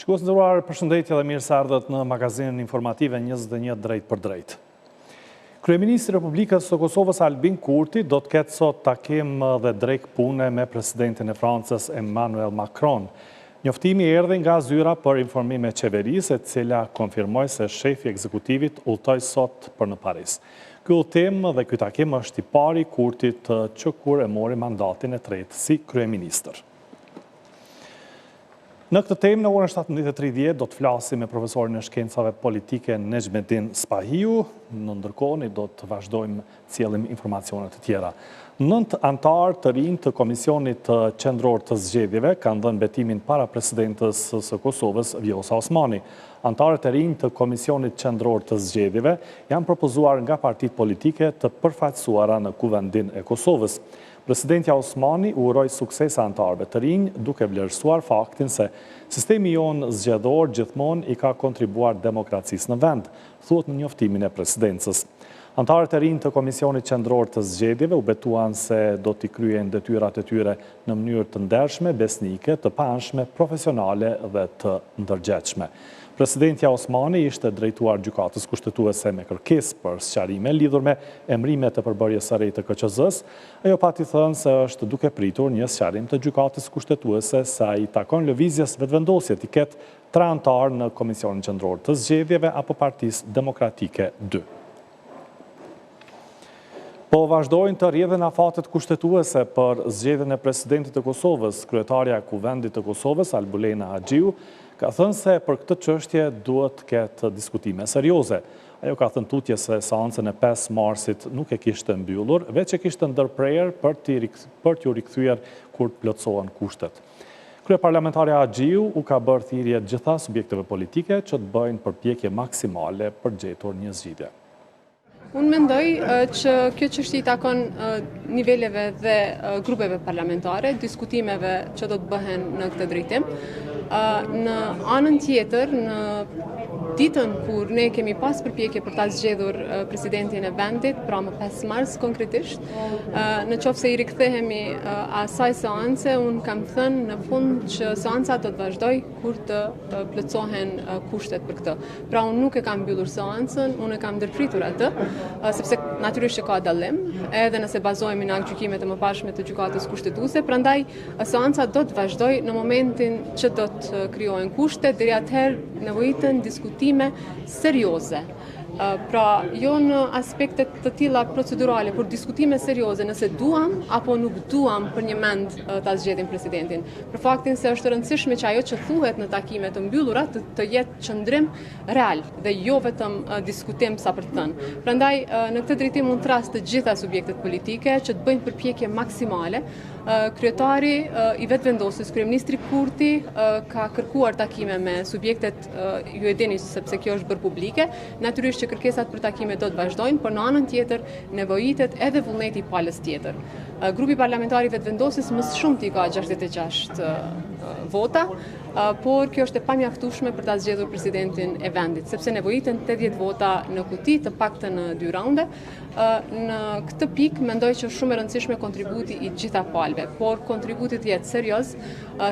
Shikues të nderuar, përshëndetje dhe mirë se ardhët në magazinën informative 21 drejt për drejt. Kryeministri i Republikës së Kosovës Albin Kurti do të ketë sot takim dhe drejk pune me presidentin e Francës Emmanuel Macron. Njoftimi erdhi nga zyra për informime qeverisë, e cila konfirmoi se shefi i ekzekutivit udhtoi sot për në Paris. Ky udhtim dhe ky takim është i pari i Kurtit që kur e mori mandatin e tretë si kryeministër. Në këtë temë, në orën 17:30 do të flasim me profesorin e shkencave politike Nejmedin Spahiu. Në ndërkohë, do të vazhdojmë sjellim informacione të tjera. 9 antarë të rinj të Komisionit Qendror të Zgjedhjeve kanë dhënë betimin para presidentës së Kosovës, Vjosa Osmani. Antarët e rinj të Komisionit Qendror të Zgjedhjeve janë propozuar nga partitë politike të përfaqësuara në Kuvendin e Kosovës. Presidentja Osmani uroi sukses antarëve të rinj, duke vlerësuar faktin se sistemi jonë zgjedhor gjithmonë i ka kontribuar demokracisë në vend, thuhet në njoftimin e presidencës. Antarët e rinj të Komisionit Qendror të Zgjedhjeve u betuan se do t'i kryejnë detyrat e tyre në mënyrë të ndershme, besnike, të panshme, profesionale dhe të ndërgjegjshme. Presidentja Osmani ishte drejtuar gjykatës kushtetuese me kërkesë për sqarime lidhur me emrimet e përbërjes së re të KQZ-s. Ajo pati thënë se është duke pritur një sqarim të gjykatës kushtetuese se ai takon lëvizjes vetëvendosje të ketë 3 antarë në Komisionin Qendror të Zgjedhjeve apo Partisë Demokratike 2. Po vazhdojnë të rrjedhin afatet kushtetuese për zgjedhjen e presidentit të Kosovës. Kryetaria e Kuvendit të Kosovës, Albulena Haxhiu, ka thënë se për këtë çështje duhet të ketë diskutime serioze. Ajo ka thënë tutje se seancën e 5 marsit nuk e kishte mbyllur, veç e kishte ndërprerje për t'ju rikthyer kur të plotësohen kushtet. Kryeparlamentarja Haxhiu u ka bërë thirrje gjitha subjekteve politike që të bëjnë përpjekje maksimale për gjetur një zgjidhje. Unë mendoj që kjo çështje i takon niveleve dhe grupeve parlamentare, diskutimeve që do të bëhen në këtë drejtim. Në anën tjetër, në ditën kur ne kemi pas përpjekje për ta zgjedhur presidentin e vendit, pra më 5 mars konkretisht, në qoftë se i rikthehemi asaj seance, unë kam thënë në fund që seanca do të vazhdoj kur të plotësohen kushtet për këtë. Pra unë nuk e kam mbyllur seancën, unë e kam ndërpritur atë, sepse natyrisht që ka dallim, edhe nëse bazohemi në gjykimet e mëparshme të gjykatës kushtetuese, prandaj seanca do të vazhdoj në momentin që do të krijohen kushtet, deri atëherë nevojiten diskutime serioze. Pra, jo në aspektet të tilla procedurale, por diskutime serioze nëse duam apo nuk duam për një mend ta zgjedhim presidentin. Për faktin se është rëndësishme që ajo që thuhet në takime të mbyllura të jetë qëndrim real dhe jo vetëm diskutim sa për të thënë. Prandaj në këtë drejtim unë tras të gjitha subjektet politike që të bëjnë përpjekje maksimale. Kryetari i vetëvendosjes, kryeministri Kurti, ka kërkuar takime me subjektet, ju e dini sepse kjo është bërë publike, natyrisht që kërkesat për takime do të vazhdojnë, por në anën tjetër nevojitet edhe vullneti i palës tjetër. Grupi parlamentar i vetëvendosjes më së shumti ka 66 vota, por kjo është e pamjaftueshme për ta zgjedhur presidentin e vendit, sepse nevojiten 80 vota në kuti, të paktën në 2 raunde. Në këtë pikë mendoj që është shumë e rëndësishme kontributi i gjitha palëve, por kontributi të jetë serioz,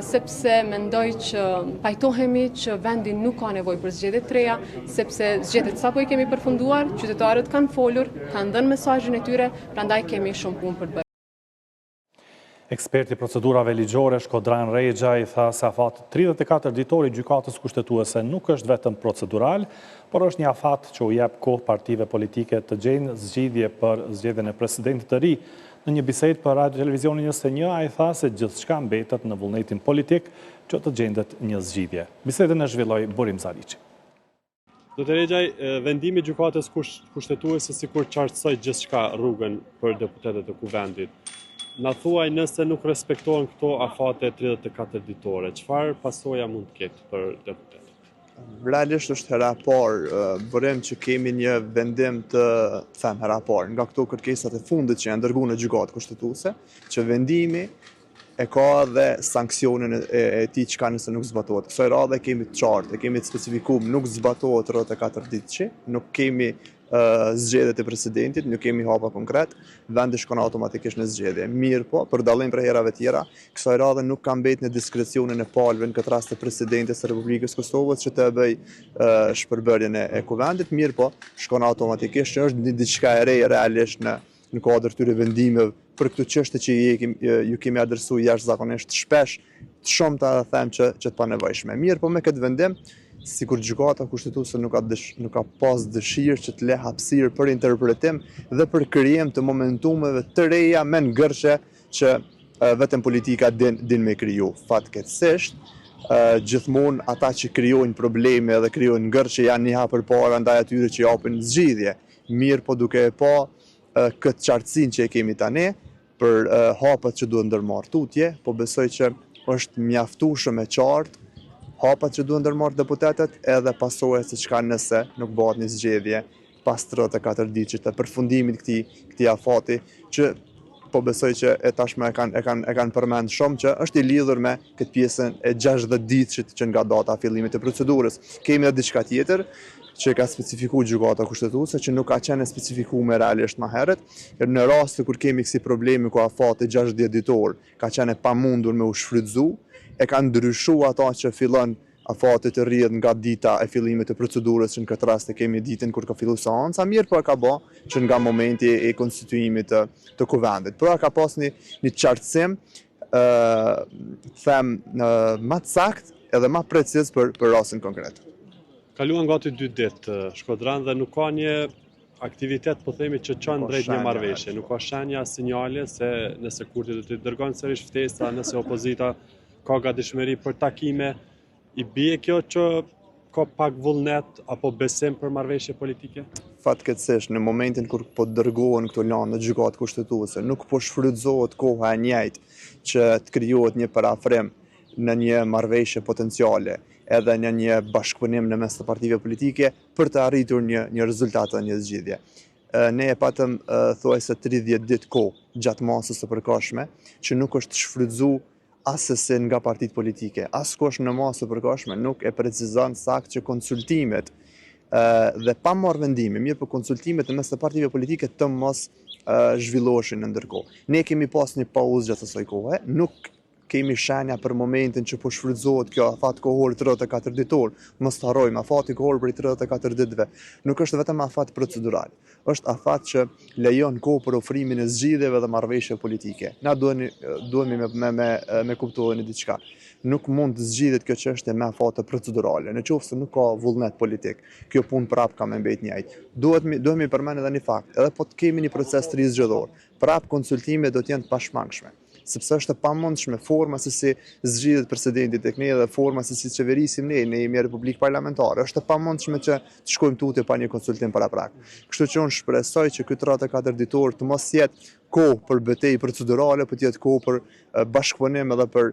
sepse mendoj që pajtohemi që vendi nuk ka nevojë për zgjedhje të reja, sepse zgjedhjet sapo i kemi përfunduar, qytetarët kanë folur, kanë dhënë mesazhin e tyre, prandaj kemi shumë punë për të bërë. Eksperti procedurave ligjore Shkodran Rexha i tha se afati 34 ditor i gjykatës kushtetuese nuk është vetëm procedural, por është një afat që u jep kohë partive politike të gjejnë zgjidhje për zgjedhjen e presidentit të ri. Në një bisedë për Radio Televizionin 21, ai tha se gjithçka mbetet në vullnetin politik që të gjendet një zgjidhje. Bisedën e zhvilloi Burim Zariçi. Dr. Rexhaj, vendimi i gjykatës kushtetuese sikur qartësoi gjithçka rrugën për deputetët e Kuvendit. Na thuaj nëse nuk respektohen këto afate 34 ditore, çfarë pasoja mund të ketë për deputetët? Realisht është hera parë, bërim që kemi një vendim të them hera parë, nga këto kërkesat e fundit që janë dërguar në gjykatë kushtetuese, që vendimi e ka dhe sankcionin e tij çka nëse nuk zbatohet. Kësaj radhe kemi të qartë, kemi të specifikuar, nuk zbatohet rreth 4 ditësh, nuk kemi zgjedhjet e presidentit, nuk kemi hapa konkret, vendi shkon automatikisht në zgjedhje. Mirë po, për dallim prej herave tjera, kësaj radhe nuk ka mbetë në diskrecionin e palëve, në këtë rast të presidentit së Republikës Kosovës që të bëj shpërbërjen e kuvendit, mirë po, shkon automatikisht që është diçka e re realisht në kuadër këtyre vendimeve për këtë çështje që ju kemi adresuar jashtëzakonisht shpesh, të shumta them që të panevojshme. Mirë po me këtë vendim, sikur gjykata kushtetuese nuk ka pas dëshirë që të le hapësirë për interpretim dhe për krijem të momentumeve të reja me ngërshe që vetëm politika din me kriju. Fatkeqësisht, gjithmonë ata që krijojnë probleme dhe krijojnë ngërshe janë një hap përpara ndaj atyre që japin zgjidhje. Mirë po duke e pa këtë qartësinë që e kemi tani për hapet që duhet ndërmarrë tutje, po besoj që është mjaftueshëm e qartë hapat që duhen ndërmarrë deputetët edhe pasojat se çka nëse nuk bëhet një zgjedhje pas 34 ditësh të përfundimit këtij afati që po besoj që e tashmë e kanë përmend shumë që është i lidhur me këtë pjesën e 60 ditësh që nga data e fillimit të procedurës. Kemi edhe diçka tjetër që ka specifikuar gjykata kushtetuese që nuk ka qenë specifikuar realisht më herët, në rast kur kemi kësi problemi ku afati 60 ditor ka qenë e pamundur me u shfrytëzu, e kanë ndryshuar ata që fillon afati të rrjedh nga dita e fillimit të procedurës, që në këtë rast e kemi ditën kur ka filluar seanca, mirë po e ka bë që nga momenti i konstituimit të kuvendit. Pra ka pas një qartësim them më të saktë edhe më preciz për rastin konkret. Kaluan gati 2 ditë Shkodran dhe nuk ka një aktivitet, po themi, që çon drejt një marrëveshje. Nuk ka shenja, sinjale se nëse kurti do të dërgojnë sërish ftesa, nëse opozita ka gatishmëri për takime, i bie kjo që ka pak vullnet apo besim për marrëveshje politike? Fatkeqësisht, në momentin kur po dërgohen këto lanë në gjykatë kushtetuese, nuk po shfrytëzohet koha e njëjtë që të krijohet një parafrim në një marrëveshje potenciale, edhe në një bashkëpunim në mes të partive politike për të arritur një rezultat dhe një zgjidhje. Ne e patëm thuajse 30 ditë kohë gjatë masës së përkohshme që nuk është shfrytëzuar asesi nga partitë politike. Askush në masë së përkohshme nuk e precizon saktë që konsultimet dhe pa marrë vendime, mirë për konsultimet në mes të partive politike të mos zhvilloheshin në ndërkohë. Ne kemi pas një pauzë gjatë asaj kohe, nuk kemi shenja për momentin që po shfrytëzohet kjo afat kohor 34 ditor. Mos harrojmë, afati kohor për 34 ditëve nuk është vetëm afat procedural, është afat që lejon kohë për ofrimin e zgjidhjeve dhe marrëveshjeve politike. Na duhemi me kuptuar diçka. Nuk mund të zgjidhet kjo çështje me afate procedurale. Nëse nuk ka vullnet politik, kjo punë prap ka me mbet njëjtë. Duhemi përmend edhe një fakt, edhe po të kemi një proces të rizgjedhor, prap konsultimet do të jenë të pashmangshme, sepse është e pamundshme forma se si zgjidhet presidenti tek ne dhe forma se si qeverisim ne jemi republikë parlamentare. Është e pamundshme që të shkojmë tutje pa një konsultim paraprak. Kështu që unë shpresoj që ky 34 ditor të mos jetë kohë për betejë procedurale, por të jetë kohë për bashkëpunim edhe për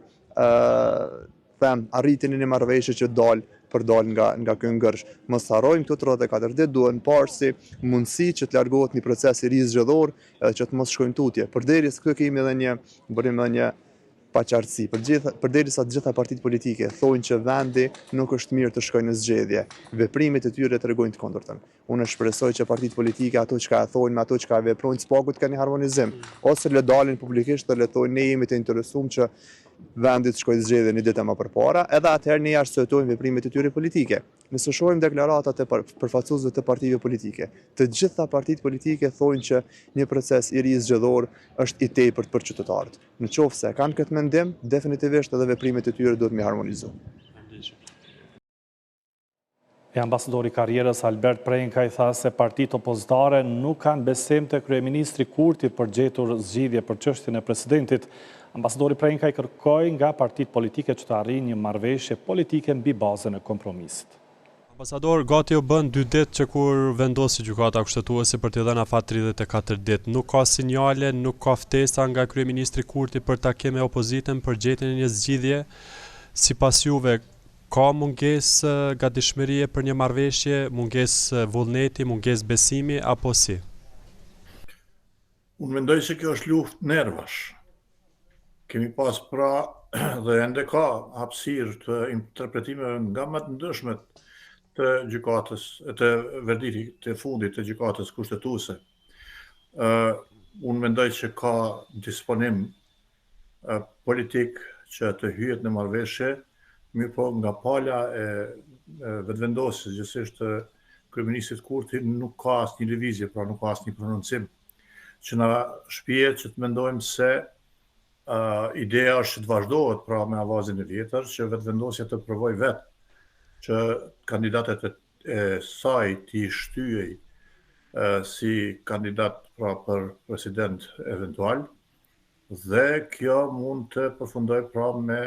arritjen e një marrëveshje që dal nga ky ngërsh. Mos harrojmë këto 34 ditë duhen parë si mundësi që të largohet një proces i rizgjedhor që të mos shkojmë tutje. Përderisa këtu kemi edhe një paqartësi. Përderisa të gjitha partitë politike thonë që vendi nuk është mirë të shkojnë në zgjedhje, veprimet e tyre tregojnë të kundërtën. Unë shpresoj që partitë politike ato që thonë me ato që veprojnë spaku të kenë harmonizim, ose le dalin publikisht dhe le thonë ne jemi të interesuar që vendit të shkojë zgjedhje një ditë më përpara, edhe atëherë ne arsyetojmë veprimet e tyre politike. Nëse shohim deklaratat e përfaqësuesve të partive politike, të gjitha partitë politike thonë që një proces i rizgjedhor është i tepërt për qytetarët. Nëse kanë këtë mendim, definitivisht edhe veprimet e tyre duhet me harmonizu. Ambasadori karrierës Albert Prenjkaj tha se partitë opozitare nuk kanë besim të kryeministri Kurti për gjetur zgjidhje për çështjen e presidentit. Ambasadori Prenjkaj kërkoi nga partitë politike që të arrijnë një marrëveshje politike mbi bazën e kompromisit. Ambasador, gati u bën 2 ditë që kur vendosi gjykata kushtetuese për t'i dhënë afat 34 ditë. Nuk ka sinjale, nuk ka ftesa nga kryeministri Kurti për takim me opozitën për gjetjen e një zgjidhje. Sipas juve, ka mungesë gatishmërie për një marrëveshje, mungesë vullneti, mungesë besimi apo si? Unë mendoj se kjo është luftë nervash. Kemi pas dhe ende ka hapësirë të interpretimeve nga më të ndryshmet të gjykatës, të verdiktit të fundit të gjykatës kushtetuese, unë mendoj që ka disponim politik që të hyjet në marrëveshje, mirë po nga pala e vetëvendosjes gjithsesi të kryeministit Kurti nuk ka asnjë lëvizje, pra nuk ka asnjë prononcim që na shpihet që të mendojmë se ideja është që të vazhdohet pra me avazin e vjetër, që vetëvendosja të provoj vetë që kandidatet e saj t'i shtyej si kandidat pra për president eventual, dhe kjo mund të përfundoj pra me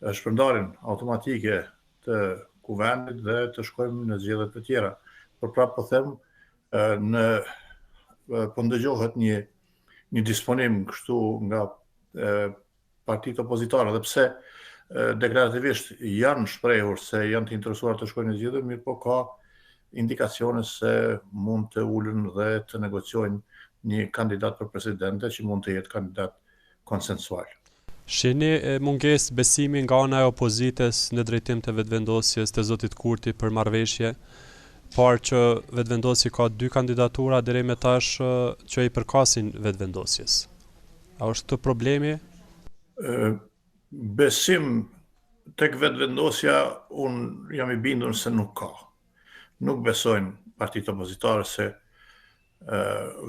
shpërndarjen automatike të kuvendit dhe të shkojmë në zgjedhjet e tjera. Por prapë po them, po ndëgjohet një disponim kështu nga partitë opozitare, dhe pse deklarativisht janë shprehur se janë të interesuar të shkojnë në zgjedhje, mirë po ka indikacione se mund të ulën dhe të negociojnë një kandidat për presidente që mund të jetë kandidat konsensual. Shihni mungesë besimi nga ana e opozitës në drejtim të vetëvendosjes të zotit Kurti për marrëveshje, parë që vetëvendosja ka 2 kandidatura deri më tash që i përkasin vetëvendosjes. A është të problemi? Besim tek vetëvendosja unë jam i bindur se nuk ka. Nuk besojnë partitë opozitare se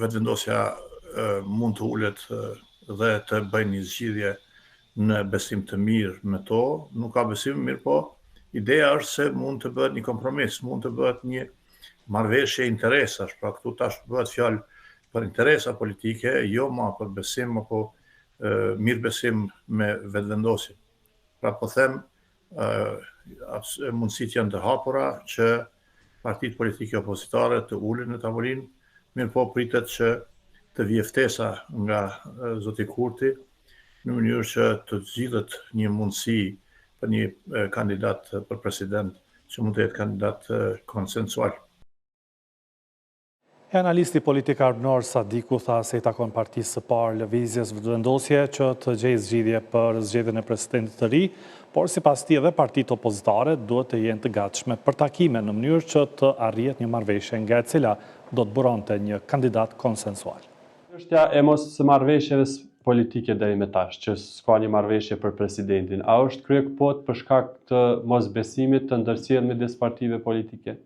vetëvendosja mund të ulet dhe të bëjnë një zgjidhje në besim të mirë me to, nuk ka besim mirë, po ideja është se mund të bëhet një kompromis, mund të bëhet një marrëveshje interesash, pra këtu tash bëhet fjalë për interesa politike, jo ma për besim apo mirë besim me vetëvendosjen. Pra po them, mundësit janë të hapura që partitë politike opozitare të ulin në tavolinë, mirë po pritet që të vijë ftesa nga zoti Kurti në mënyrë që të zgjidhet një mundësi për një kandidat për president që mund të jetë kandidat konsensual. Analisti politik Arnor Sadiku tha se i takon partisë së parë lëvizjes vetëvendosje që të gjejë zgjidhje për zgjedhjen e presidentit të ri, por sipas tij edhe partitë opozitare duhet të jenë të gatshme për takime në mënyrë që të arrihet një marrëveshje nga e cila do të buronte një kandidat konsensual. Çështja e mos së marrëveshjeve politike deri më tash, që s'ka një marrëveshje për presidentin, a është kryekupot për shkak të mosbesimit të ndërsjellë midis partive politike?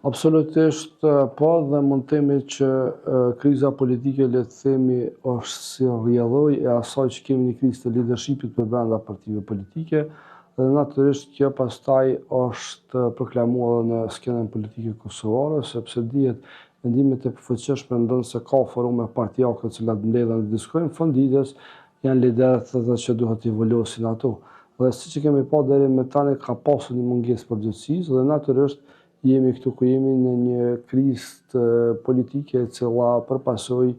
Absolutisht po, dhe mund të themi që kriza politike, le të themi, është si rrjedhoj e asaj që kemi një krizë të leadershipit për brenda partive politike, dhe natyrisht kjo pastaj është proklamuar në skenën politike kosovare, sepse dihet vendimet e përfaqësueshme ndonë se ka forume partijake të cilat mbledhen dhe diskutojnë, funditës janë liderët dhe që duhet i evoluosin ato. Dhe siç e kemi pa deri më tani ka pasur një mungesë përgjegjësisë dhe natyrisht jemi këtu ku jemi në një krizë politike e cila përpasoi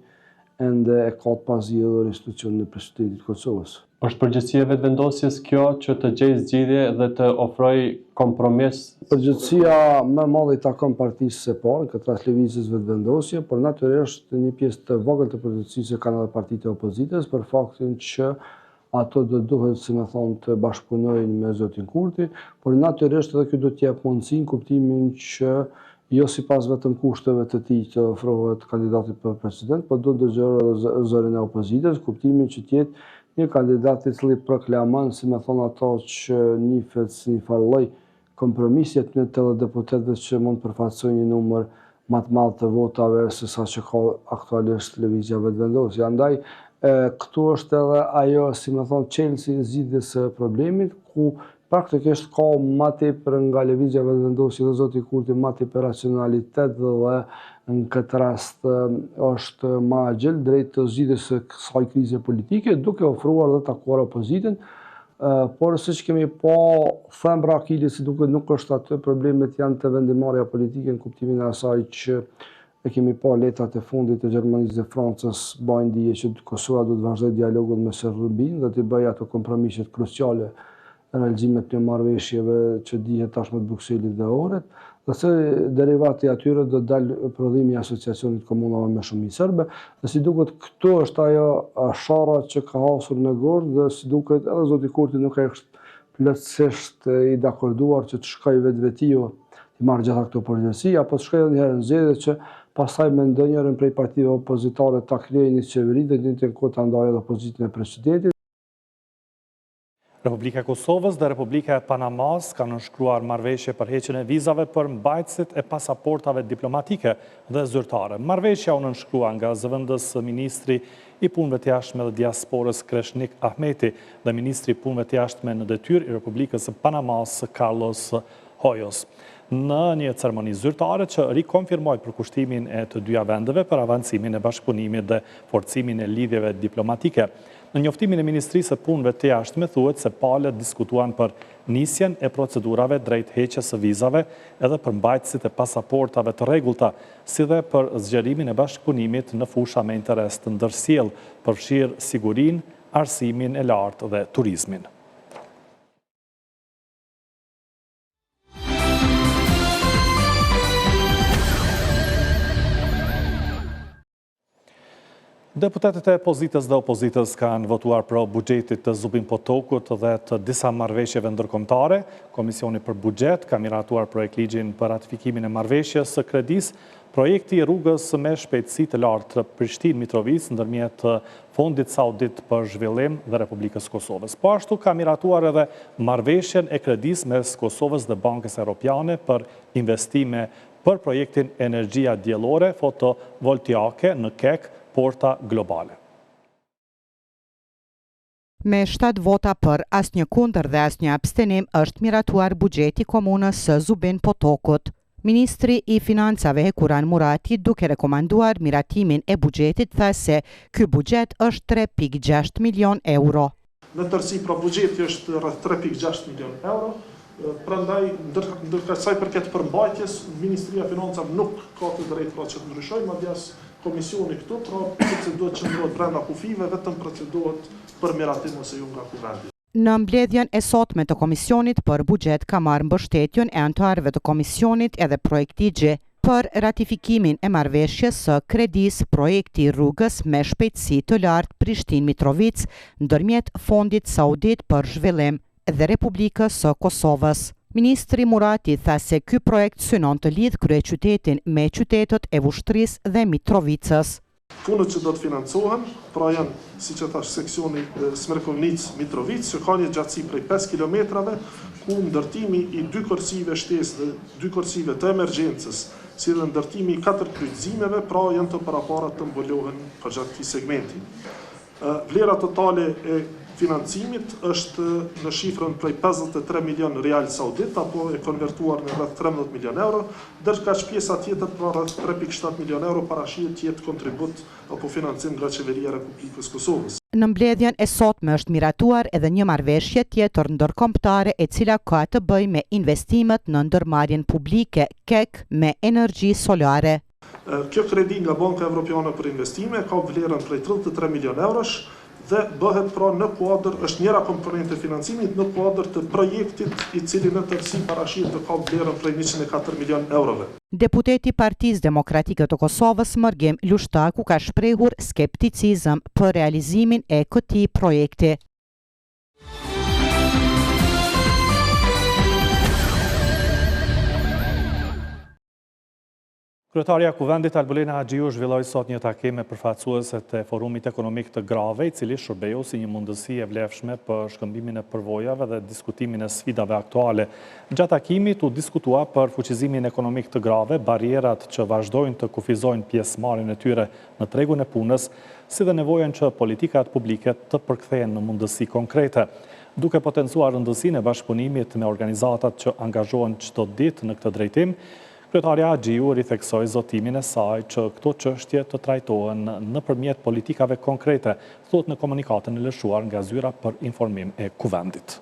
ende e ka pas zgjedhur institucionin e presidentit të Kosovës. Është përgjegjësia e vetëvendosjes kjo që të gjejë zgjidhje dhe të ofrojë kompromis? Përgjegjësia më e madhe i takon partisë së parë, këtë rast lëvizjes vetëvendosje, por natyrisht një pjesë të vogël të përgjegjësisë kanë edhe partitë e opozitës për faktin që ato do duhet, si më thonë, të bashkëpunojnë me zotin Kurti, por natyrisht edhe kjo do të jep mundësinë kuptimin që jo sipas vetëm kushteve të tij të ofrohet kandidati për president, por do të dëgjojë zërin e opozitës, kuptimin që të jetë një kandidat i cili proklamon, si më thonë ato, që njihet si një farë lloj kompromisi në të deputetëve që mund të përfaqësojnë një numër më të madh të votave se sa që ka aktualisht lëvizja vetëvendosje. Andaj këtu është edhe ajo, si më thonë, çelësi i zgjidhjes së problemit, ku praktikisht ka më tepër nga lëvizja vetëvendosje dhe zoti Kurti më tepër racionalitet dhe në këtë rast është më agjël drejt të zgjidhjes së kësaj krize politike, duke ofruar dhe takuar opozitën, por siç kemi pa thembra akili si duket nuk është atë, problemet janë të vendimarrja politike në kuptimin e asaj që e kemi pa letrat e fundit të Gjermanisë dhe Francës bajnë dije që Kosova do të vazhdojë dialogun me Serbin dhe të bëjë ato kompromiset kruciale realizimet në marrëveshjeve që dihet tashmë të Brukselit dhe Ohrit, dhe se derivati atyre do dalë prodhimi i asociacionit komunave me shumicë serbe, dhe si duket këtu është ajo sharra që ka hasur në gordë, dhe si duket edhe zoti Kurti nuk e është plotësisht i dakorduar që të shkoj vetvetio të marrë gjitha këto përgjegjësi, apo të shkoj edhe një herë në zgjedhje që pastaj me ndonjërin prej partive opozitare ta krijojë një qeveri dhe në të kohë ta ndajë edhe opozitën e presidentit. Republika e Kosovës dhe Republika e Panamas kanë nënshkruar marrëveshje për heqjen e vizave për mbajtësit e pasaportave diplomatike dhe zyrtare. Marrëveshja u nënshkrua nga zëvendës ministri i punëve të jashtme dhe diasporës Kreshnik Ahmeti dhe ministri i punëve të jashtme në detyrë i Republikës së Panamas Carlos Hoyos. Në një ceremoni zyrtare që rikonfirmoi përkushtimin e të dyja vendeve për avancimin e bashkëpunimit dhe forcimin e lidhjeve diplomatike. Në njoftimin e Ministrisë së Punëve të Jashtme thuhet se palët diskutuan për nisjen e procedurave drejt heqjes së vizave edhe për mbajtësit e pasaportave të rregullta, si dhe për zgjerimin e bashkëpunimit në fusha me interes të ndërsjellë, përfshirë sigurinë, arsimin e lartë dhe turizmin. Deputetët e pozitës dhe opozitës kanë votuar pro buxhetit të Zubin Potokut dhe të disa marrëveshjeve ndërkombëtare. Komisioni për buxhet ka miratuar projekt ligjin për ratifikimin e marrëveshjes së kredisë, projekti i rrugës me shpejtësi të lartë Prishtinë-Mitrovica ndërmjet Fondit Saudit për Zhvillim dhe Republikës Kosovës. Po ashtu ka miratuar edhe marrëveshjen e kredisë mes Kosovës dhe Bankës Evropiane për investime për projektin Energjia Diellore fotovoltaike në KEK Porta Globale. Me 7 vota për, asnjë kundër dhe asnjë abstenim është miratuar buxheti komunës së Zubin Potokut. Ministri i Financave Kuran Murati, duke rekomanduar miratimin e buxhetit, tha se ky buxhet është 3.6 milion euro. Në tërësi pra buxheti është rreth 3.6 milion euro. Prandaj, ndërka sa i përket përmbajtjes, Ministria e Financave nuk ka të drejtë pra që të ndryshojë, madje as komisioni këtu, pra procedohet që ndrohet brenda kufive, vetëm procedohet për miratim ose jo nga kuvendi. Në mbledhjen e sotme të Komisionit për Buxhet ka marrë mbështetjen e anëtarëve të Komisionit edhe projektigje për ratifikimin e marrëveshjes së kredisë projekti rrugës me shpejtësi të lartë Prishtinë-Mitrovica ndërmjet Fondit Saudit për Zhvillim dhe Republikës së Kosovës. Ministri Murati tha se ky projekt synon të lidh kryeqytetin me qytetet e Vushtrisë dhe Mitrovicës. Punët që do të financohen, pra janë, siç e thash, seksioni Smrkovnic-Mitrovica, që ka një gjatësi prej 5 kilometrave, ku ndërtimi i 2 korsive shtesë dhe 2 korsive të emergjencës, si dhe ndërtimi i 4 kryqëzimeve, pra janë të paraparat të mbuluhen për gjatë këtij segmenti. Vlera totale e financimit është në shifrën prej 53 milion real saudit, apo e konvertuar në rreth 13 milion euro, ndërsa pjesa tjetër pra rreth 3.7 milion euro parashihet të jetë kontribut apo financim nga Qeveria e Republikës Kosovës. Në mbledhjen e sotme është miratuar edhe një marrëveshje tjetër ndërkombëtare e cila ka të bëjë me investimet në ndërmarrjen publike KEK me energji solare. Kjo kredi nga Banka Evropiane për Investime ka vlerën prej 33 milion eurosh dhe bëhet pra në kuadër, është njëra komponente e financimit në kuadër të projektit i cili në tërësi parashihet të ka vlerën prej 104 milion eurove. Deputeti Partisë Demokratike të Kosovës Mërgim Lushtaku ka shprehur skepticizëm për realizimin e këtij projekti. Kryetaria e Kuvendit Albulena Haxhiu zhvilloi sot një takim me përfaqësuesit e Forumit Ekonomik të Grave, i cili shërbeu si një mundësi e vlefshme për shkëmbimin e përvojave dhe diskutimin e sfidave aktuale. Gjatë takimit u diskutua për fuqizimin ekonomik të Grave, barierat që vazhdojnë të kufizojnë pjesëmarrjen e tyre në tregun e punës, si dhe nevojën që politikat publike të përkthehen në mundësi konkrete. Duke potencuar rëndësinë e bashkëpunimit me organizatat që angazhohen çdo ditë në këtë drejtim, Kryetaria Haxhiu ritheksoi zotimin e saj që këto çështje të trajtohen nëpërmjet politikave konkrete, thot në komunikatën e lëshuar nga Zyra për Informim e Kuvendit.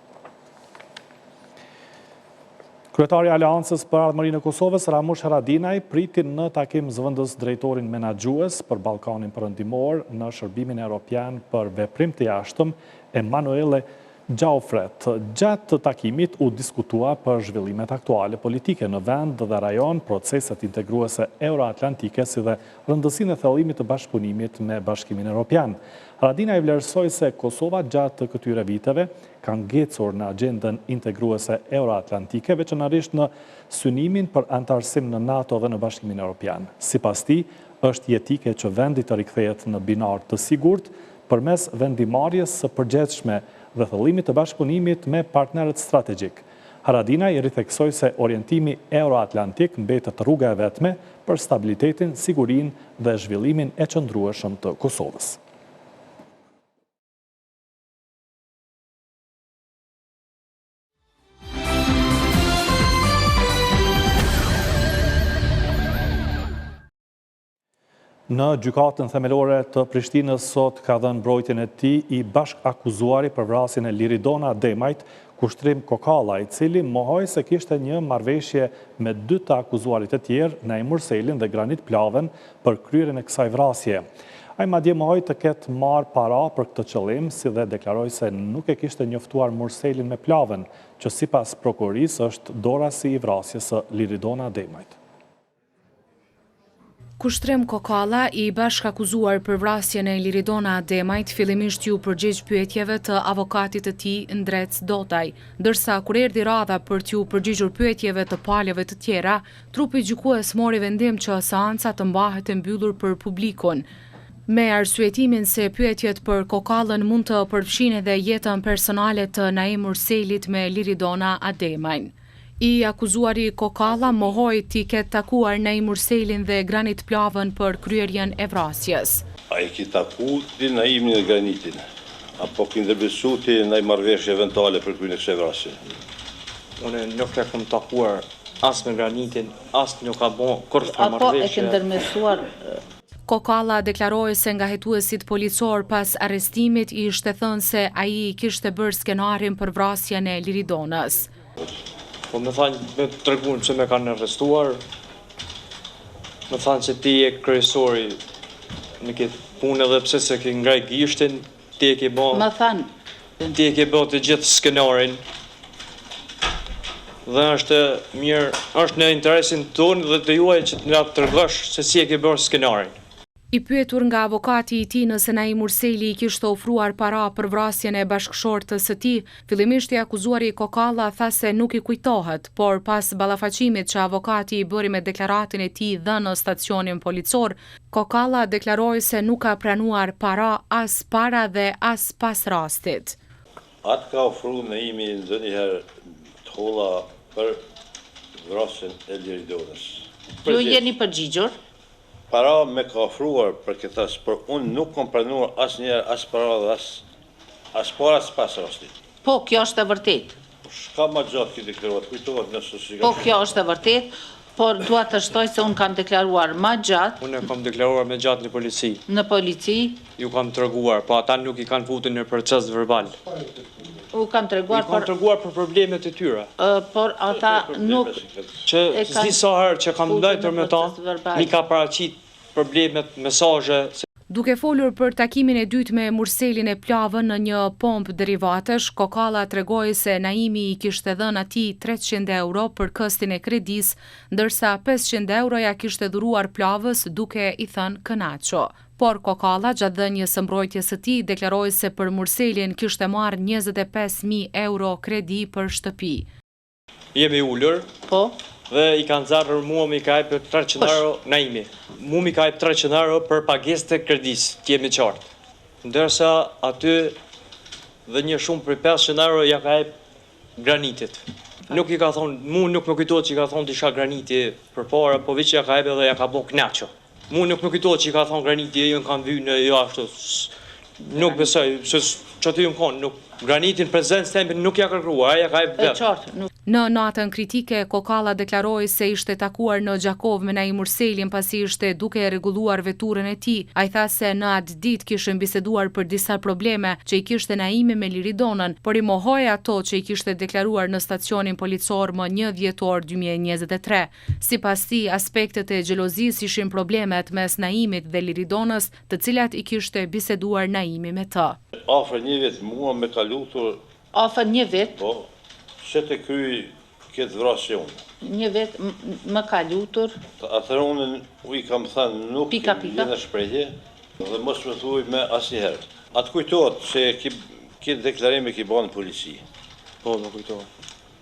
Kryetari i Aleancës për Ardhmërinë e Kosovës, Ramush Haradinaj, priti në takim zëvendës drejtorin menaxhues për Ballkanin Perëndimor në Shërbimin Evropian për Veprim të Jashtëm, Emanuele Gjaufret, gjatë takimit u diskutua për zhvillimet aktuale politike në vend dhe rajon, proceset integruese euroatlantike si dhe rëndësinë e thellimit të bashkëpunimit me Bashkimin Evropian. Haradinaj vlerësoi se Kosova gjatë këtyre viteve ka ngecur në agendën integruese euroatlantike, veçanërisht në synimin për antarësim në NATO dhe në Bashkimin Evropian. Sipas tij, është jetike që vendi të rikthehet në binar të sigurt përmes vendimarrjes së përgjithshme dhe thellimit të bashkëpunimit me partnerët strategjik. Haradinaj ritheksoi se orientimi euroatlantik mbetet rruga e vetme për stabilitetin, sigurinë dhe zhvillimin e qëndrueshëm të Kosovës. Në gjykatën themelore të Prishtinës sot ka dhënë mbrojtjen e tij i bashk akuzuari për vrasjen e Liridona Demajt, Kushtrim Kokalla, i cili mohoi se kishte një marrëveshje me 2 të akuzuarit e tjerë, Naimur Selin dhe Granit Plaven, për kryerjen e kësaj vrasje. Ai madje mohoi të ketë marrë para për këtë qëllim, si dhe deklaroi se nuk e kishte njoftuar Murselin me Plaven, që sipas prokurorisë është dorasi i vrasjes së Liridona Demajt. Kushtrim Kokalla, i bashkakuzuar për vrasjen e Liridona Demajt, fillimisht ju përgjigj pyetjeve të avokatit të tij Ndrec Dotaj, ndërsa kur erdhi radha për t'ju përgjigjur pyetjeve të palëve të tjera, trupi gjykues mori vendim që seanca të mbahet e mbyllur për publikun, me arsyetimin se pyetjet për Kokallën mund të përfshin edhe jetën personale të Naimur Selit me Liridona Demajt. I akuzuari Kokalla mohoi t'i ketë takuar Naimur Selin dhe Granit Plavën për kryerjen e vrasjes. A i ki taku ti Naimin dhe Granitin, apo ki ndërbesu ti ndaj marrëveshje eventuale për kryerjen e kësaj vrasje? Unë nuk e kam takuar as me Granitin, as nuk ka bon kur marrëveshje. Apo e ke ndërmesuar. Kokalla deklaroi se nga hetuesit policor pas arrestimit i ishte thënë se ai kishte bërë skenarin për vrasjen e Liridonës. Po me thanë me të tregun që me kanë arrestuar, me thanë që ti e kryesori në këtë punë edhe pse se ke ngraj gishtin, ti e ke bë të gjithë skenarin, dhe është mirë, është në interesin tonë dhe të juaj që të nga të tërgësh se si e ke bërë skenarin. I pyetur nga avokati i tij nëse Naimur Seli i kishte ofruar para për vrasjen e bashkëshortës së tij, fillimisht i akuzuari Kokalla tha se nuk i kujtohet, por pas ballafaqimit që avokati i bëri me deklaratin e tij dhënë në stacionin policor, Kokalla deklaroi se nuk ka pranuar as para dhe as pas rastit. Atë ka ofruar Naimi ndonjëherë të holla për vrasjen e Liridonës. Ju jeni përgjigjur? Para me ka ofruar për këtë, por unë nuk kam pranuar asnjëherë as para dhe as para as pas rastit. Po, kjo është e vërtet. Shka ma gjatë këtë deklaruat, kujtohet nëse si Po, kjo është e vërtet, por dua të shtoj se unë kam deklaruar ma gjatë. Unë kam deklaruar me gjatë në polici. Në polici? Ju kam treguar, po ata nuk i kanë futur në proces verbal. U kanë treguar për problemet e tyre. Por ata nuk që s'di sa herë që kam ndajtur me ta, mi ka paraqit problemet, mesazhe. Duke folur për takimin e dytë me Murselin e Plavën në një pompë derivatesh, Kokalla tregoi se Naimi i kishte dhënë atij 300 euro për këstin e kredis, ndërsa 500 euro ja kishte dhuruar Plavës duke i thënë kënaqo. Por Kokalla gjatë dhënies së mbrojtjes së tij deklaroi se për Murselin kishte marrë 25.000 euro kredi për shtëpi. Jemi ulur. Po. Dhe i kanë zarrur mua mi ka jep 300 euro Naimi. Mua mi ka jep 300 euro për pagesë të kredis, t'jemi qartë. Ndërsa aty dhe një shumë për 500 euro ja ka jep Granitit. Nuk i ka thonë, mu nuk më kujtohet që i ka thonë disha Graniti për para, po veç ja ka jep edhe ja ka bo knaqo. Mu nuk më kujtohet që i ka thonë Graniti, ju në kanë vy në jo ashtu. Nuk besoj, se që aty ju në konë, Granitin prezent stempin nuk ja kërkruar, ja ka jep vetë. Në natën kritike, Kokalla deklaroi se ishte takuar në Gjakov me Naimur Selin pasi ishte duke rregulluar veturën e tij. Ai tha se në atë ditë kishin biseduar për disa probleme që i kishte Naimi me Liridonën, por i mohoi ato që i kishte deklaruar në stacionin policor më 1 dhjetor 2023. Sipas tij, aspektet e xhelozisë ishin problemet mes Naimit dhe Liridonës, të cilat i kishte biseduar Naimi me të. Afër një vit mua me ka lutur Afër një vit. Po, që të kry këtë vrasje unë. Një vit më ka lutur. Atëherë unë i kam thënë nuk jene shprehje dhe mos më thuj me asnjëherë. Atë kujtohet se këtë deklarimi ki banë polici. Po, më kujtohet.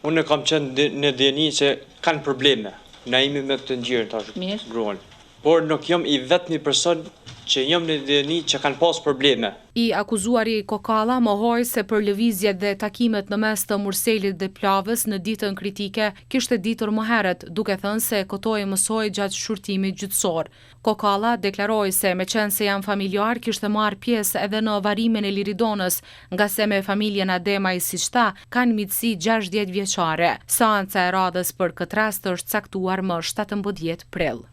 Unë kam qenë në djeni që kanë probleme. Na imi me këtë njërën tash gruan. Por nuk jam i vetmi person që jam në djeni që kanë pas probleme. I akuzuari Kokalla mohoi se për lëvizjet dhe takimet në mes të Murselit dhe Plavës në ditën kritike kishte ditur më herët, duke thënë se kotoi mësoi gjatë shurtimit gjyqësor. Kokalla deklaroi se me qenë se janë familjar kishte marrë pjesë edhe në varimin e Liridonës, nga se me familjen Ademaj siç tha kanë miqësi 60 vjeçare. Seanca e radhës për këtë rast është caktuar më 17 prill.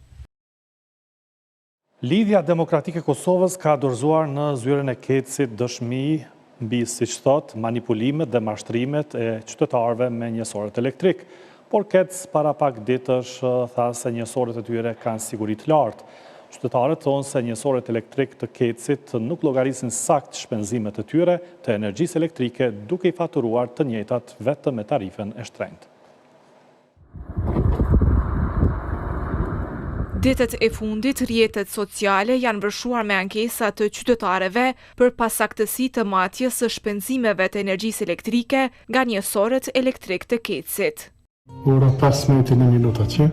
Lidhja Demokratike e Kosovës ka dorëzuar në zyrën e Kecit dëshmi mbi, siç thot, manipulimet dhe mashtrimet e qytetarëve me njësorët elektrik. Por Kec para pak ditësh tha se njësorët e tyre kanë siguri të lartë. Qytetarët thonë se njësorët elektrik të Kecit nuk llogarisin sakt shpenzimet e tyre të energjisë elektrike, duke i faturuar të njëjtat vetëm me tarifen e shtrenjtë. Ditët e fundit, rrjetet sociale janë vërshuar me ankesa të qytetarëve për pasaktësi të matjes së shpenzimeve të energjisë elektrike nga njësorët elektrik të Kecit. Ora 15:01 që,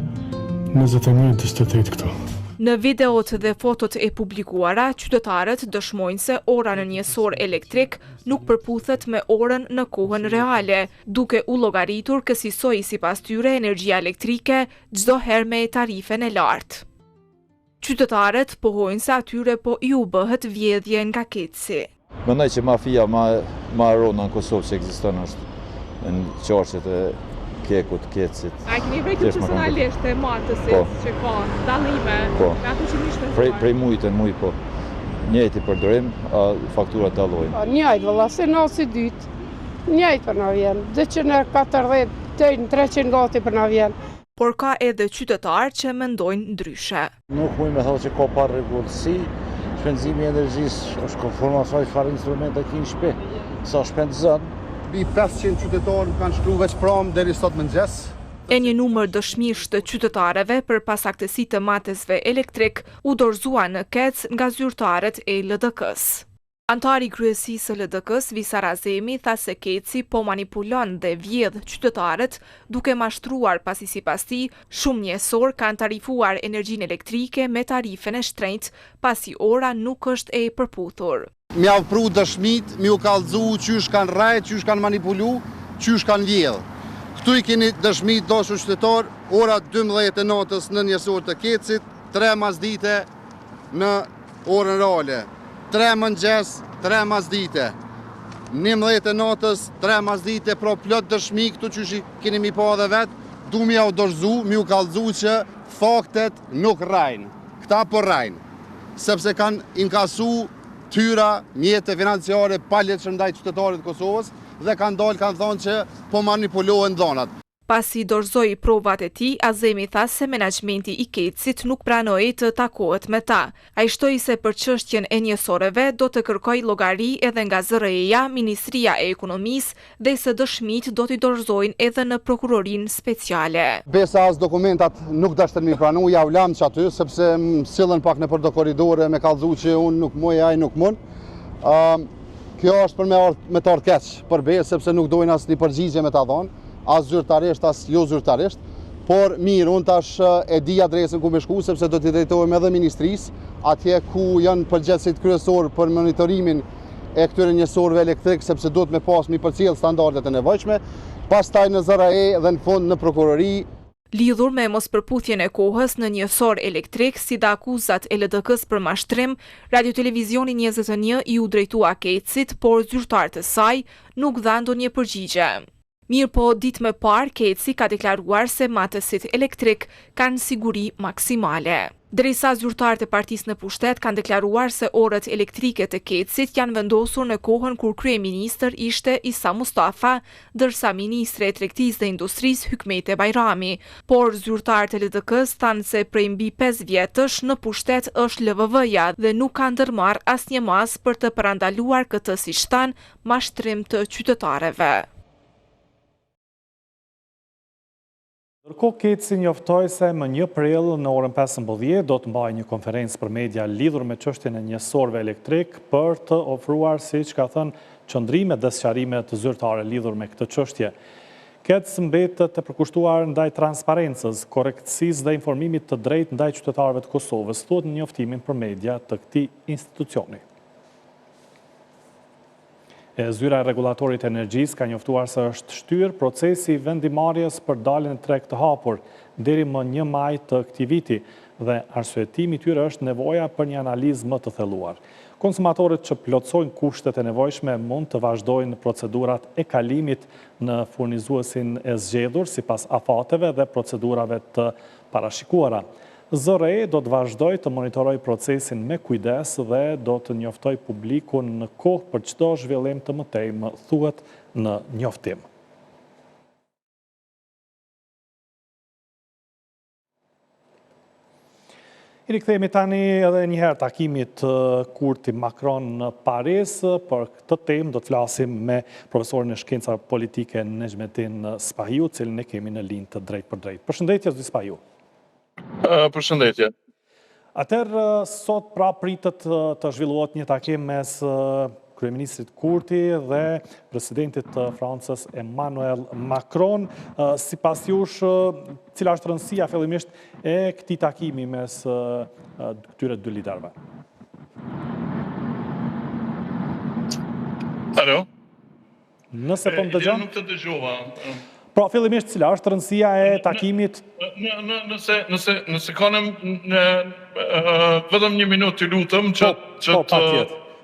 21:48 këto. Në videot dhe fotot e publikuara, qytetarët dëshmojnë se ora në njësor elektrik nuk përputhet me orën në kohën reale, duke u llogaritur kësaj sipas tyre energjia elektrike çdo herë me tarifen e lartë. Qytetarët pohojnë se atyre po ju bëhet vjedhje nga Keci. Mendoj që mafia ma rona në Kosovë që ekziston është në qarqet e Kekut, Kecit. A keni vërejtur personalisht e martësit që ka dallime me ato që mishte? Prej mujtë në mujtë, po. Njëjti përdorim, a fakturat dallojnë. Njëjtë, valla, se në si dytë. Njëjtë për na vjen. 240 deri në 300 gati për na vjen. Por ka edhe qytetarë që mendojnë ndryshe. Nuk mund me thonë që ka pa rregullsi. Shpenzimi i energjisë është konform asaj çfarë instrumente kemi në shtëpi. Sa shpenzon? 500 qytetarë kanë shkruar veç pramë deri sot mëngjes. E një numër dëshmish të qytetarëve për pasaktësi të matesve elektrik u dorëzua në Kec nga zyrtarët e LDK-s. Antari kryesisë së LDK-s, Visar Azemi, tha se Keci po manipulon dhe vjedh qytetarët duke mashtruar pasi sipas tij shumë njësor kanë tarifuar energjinë elektrike me tarifen e shtrenjtë pasi ora nuk është e përputhur. Mi avpru dëshmit, mi u kallëzu qysh kanë rajt, qysh kanë manipulu, qysh kanë vjedh. Këtu i keni dëshmit dashur qytetar, ora 12 e natës në njësor të Kecit, 3 masdite në orën reale, 3 mëngjes, 3 masdite, 11 e natës, 3 masdite, pro plot dëshmi këtu qysh i keni mi pa dhe vetë, du mi au dorëzu, mi u kallëzu që faktet nuk rajnë, këta po rajnë, sepse kanë inkasu tyra, mjete financiare, paljet që ndaj qytetarit Kosovës dhe kanë dalë kanë thonë që po manipulohen dhonat. Pasi dorëzoi provat e tij, Azemi tha se menaxhmenti i Kecit nuk pranoi të takohet me ta. Ai shtoi se për çështjen e njësorëve do të kërkojë llogari edhe nga ZRE-ja, Ministria e Ekonomisë dhe se dëshmit do t'i dorëzojnë edhe në prokurorinë speciale. Besa as dokumentat nuk dashën mi pranu, ja u lam që aty, sepse më sillen pak në për do koridore me kallëzu që unë nuk muj, ai nuk mund. Kjo është për me të ardhë keq për be, sepse nuk dojnë as një përgjigje me ta dhonë. As zyrtarisht, as jo zyrtarisht, por mirë, unë tash e di adresën ku me shku, sepse do t'i drejtohem edhe ministrisë, atje ku janë përgjegjësit kryesor për monitorimin e këtyre njësorëve elektrik, sepse duhet me pas mi përcjell standardet e nevojshme, pastaj në ZRE dhe në fund në prokurori. Lidhur me mospërputhjen e kohës në njësor elektrik si dhe akuzat e LDK-s për mashtrim, Radio Televizioni 21 i u drejtua Kecit, por zyrtarët e saj nuk dha ndonjë përgjigje. Mirë po, ditë më parë, Keci ka deklaruar se matësit elektrik kanë siguri maksimale. Derisa zyrtarët e partisë në pushtet kanë deklaruar se orët elektrike të Kecit janë vendosur në kohën kur kryeministër ishte Isa Mustafa, ndërsa ministre e Tregtisë dhe Industrisë Hykmete Bajrami. Por zyrtarët e LDK-s thanë se prej mbi 5 vjetësh në pushtet është LVV-ja dhe nuk ka ndërmarrë asnjë mas për të parandaluar këtë, siç thanë, mashtrim të qytetarëve. Ndërkohë, Keci njoftoi se më 1 prill në orën 15 do të mbajë një konferencë për media lidhur me çështjen e njësorëve elektrik për të ofruar, siç ka thënë, qëndrime dhe sqarime të zyrtare lidhur me këtë çështje. Keci mbetet të përkushtuar ndaj transparencës, korrektësisë dhe informimit të drejtë ndaj qytetarëve të Kosovës, thuhet në njoftimin për media të këtij institucioni. Zyra e Regulatorit të Energjisë ka njoftuar se është shtyrë procesi i vendimarrjes për daljen e treg të hapur deri më 1 maj të këtij viti dhe arsyetimi i tyre është nevoja për një analizë më të thelluar. Konsumatorët që plotësojnë kushtet e nevojshme mund të vazhdojnë procedurat e kalimit në furnizuesin e zgjedhur sipas afateve dhe procedurave të parashikuara. ZRE do të vazhdoj të monitoroj procesin me kujdes dhe do të njoftoj publikun në kohë për çdo zhvillim të mëtejmë, thuhet në njoftim. I rikthehemi tani edhe njëherë takimit Kurti Macron në Paris. Për këtë temë do të flasim me profesorin e shkencave politike Nejmetin Spahiu, cilin e kemi në linjë të drejtë për drejtë. Përshëndetje, zoti Spahiu. Përshëndetje. Atëherë, sot pra pritet të zhvillohet një takim mes kryeministrit Kurti dhe presidentit të Francës Emmanuel Macron. Sipas jush, cila është rëndësia fillimisht e këtij takimi mes këtyre dy liderëve? Alo? Nëse po më dëgjon? Nuk të dëgjova. Pra, fillimisht, cila është rëndësia e takimit? Nëse kanëm vetëm 1 minutë të lutëm që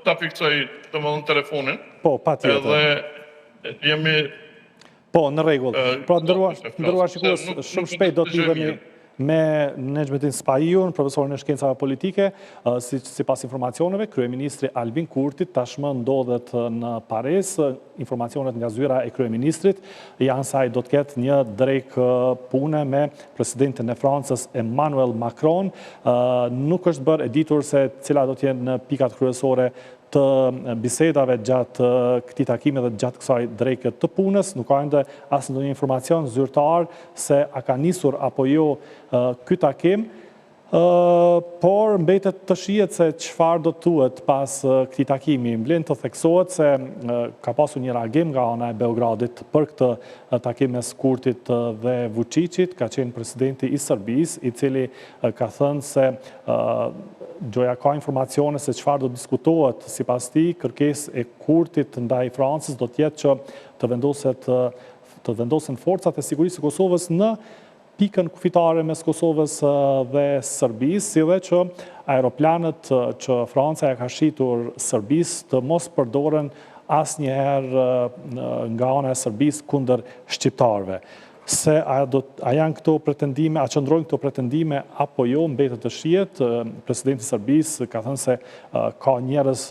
ta fiksoj të më dhënë telefonin. Po, pa tjetër. Edhe jemi... Po, në rregull. Pra, ndëruar shikues, shumë shpejt do të lidhemi me Nejmetin Spahiun, profesorin e shkencave politike, sipas informacioneve, kryeministri Albin Kurti tashmë ndodhet në Paris. Informacionet nga zyra e kryeministrit janë se ai do të ketë një drek pune me presidentin e Francës Emmanuel Macron. Nuk është bërë e ditur se cila do të jenë pikat kryesore të bisedave gjatë këtij takimi dhe gjatë kësaj dreke të punës. Nuk ka ende asnjë ndonjë informacion zyrtar se a ka nisur apo jo ky takim, por mbetet të shihet se çfarë do thuhet pas këtij takimi. Mblen të theksohet se ka pasur një reagim nga ana e Beogradit për këtë takim mes Kurtit dhe Vučićit, ka qenë presidenti i Serbisë, i cili ka thënë se gjoja ka informacione se çfarë do diskutohet. Sipas tij, kërkesë e Kurtit ndaj Francës do të jetë që të vendosen forcat e sigurisë së Kosovës në pikën kufitare mes Kosovës dhe Serbisë, si dhe që aeroplanët që Franca ja ka shitur Serbisë të mos përdoren asnjëherë nga ana e Serbisë kundër shqiptarëve. Se a janë këto pretendime, a qëndrojnë këto pretendime apo jo, mbetet të shihet. Presidenti i Serbisë ka thënë se ka njerëz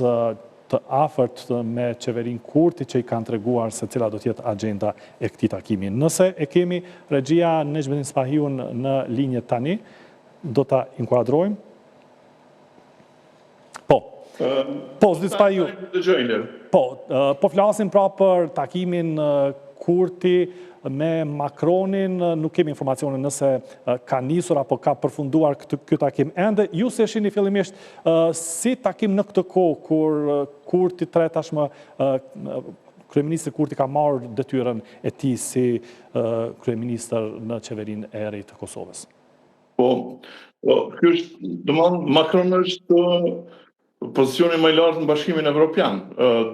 të afërt me qeverinë Kurti që i kanë treguar se cila do të jetë agenda e këtij takimi. Nëse e kemi regjia Nejmetin Spahiun në linjë tani, do ta inkuadrojmë. Po, zoti Spahiu. Po flasim pra për takimin Kurti me Macronin, nuk kemi informacione nëse ka nisur apo ka përfunduar ky takim. Ende, ju se shihni fillimisht si takim në këtë kohë, kur Kurti tashmë kryeministri Kurti ka marrë detyrën e tij si kryeministër në qeverinë e re të Kosovës. Po, ky është, domethënë, Macron është pozicioni më i lartë në Bashkimin Evropian,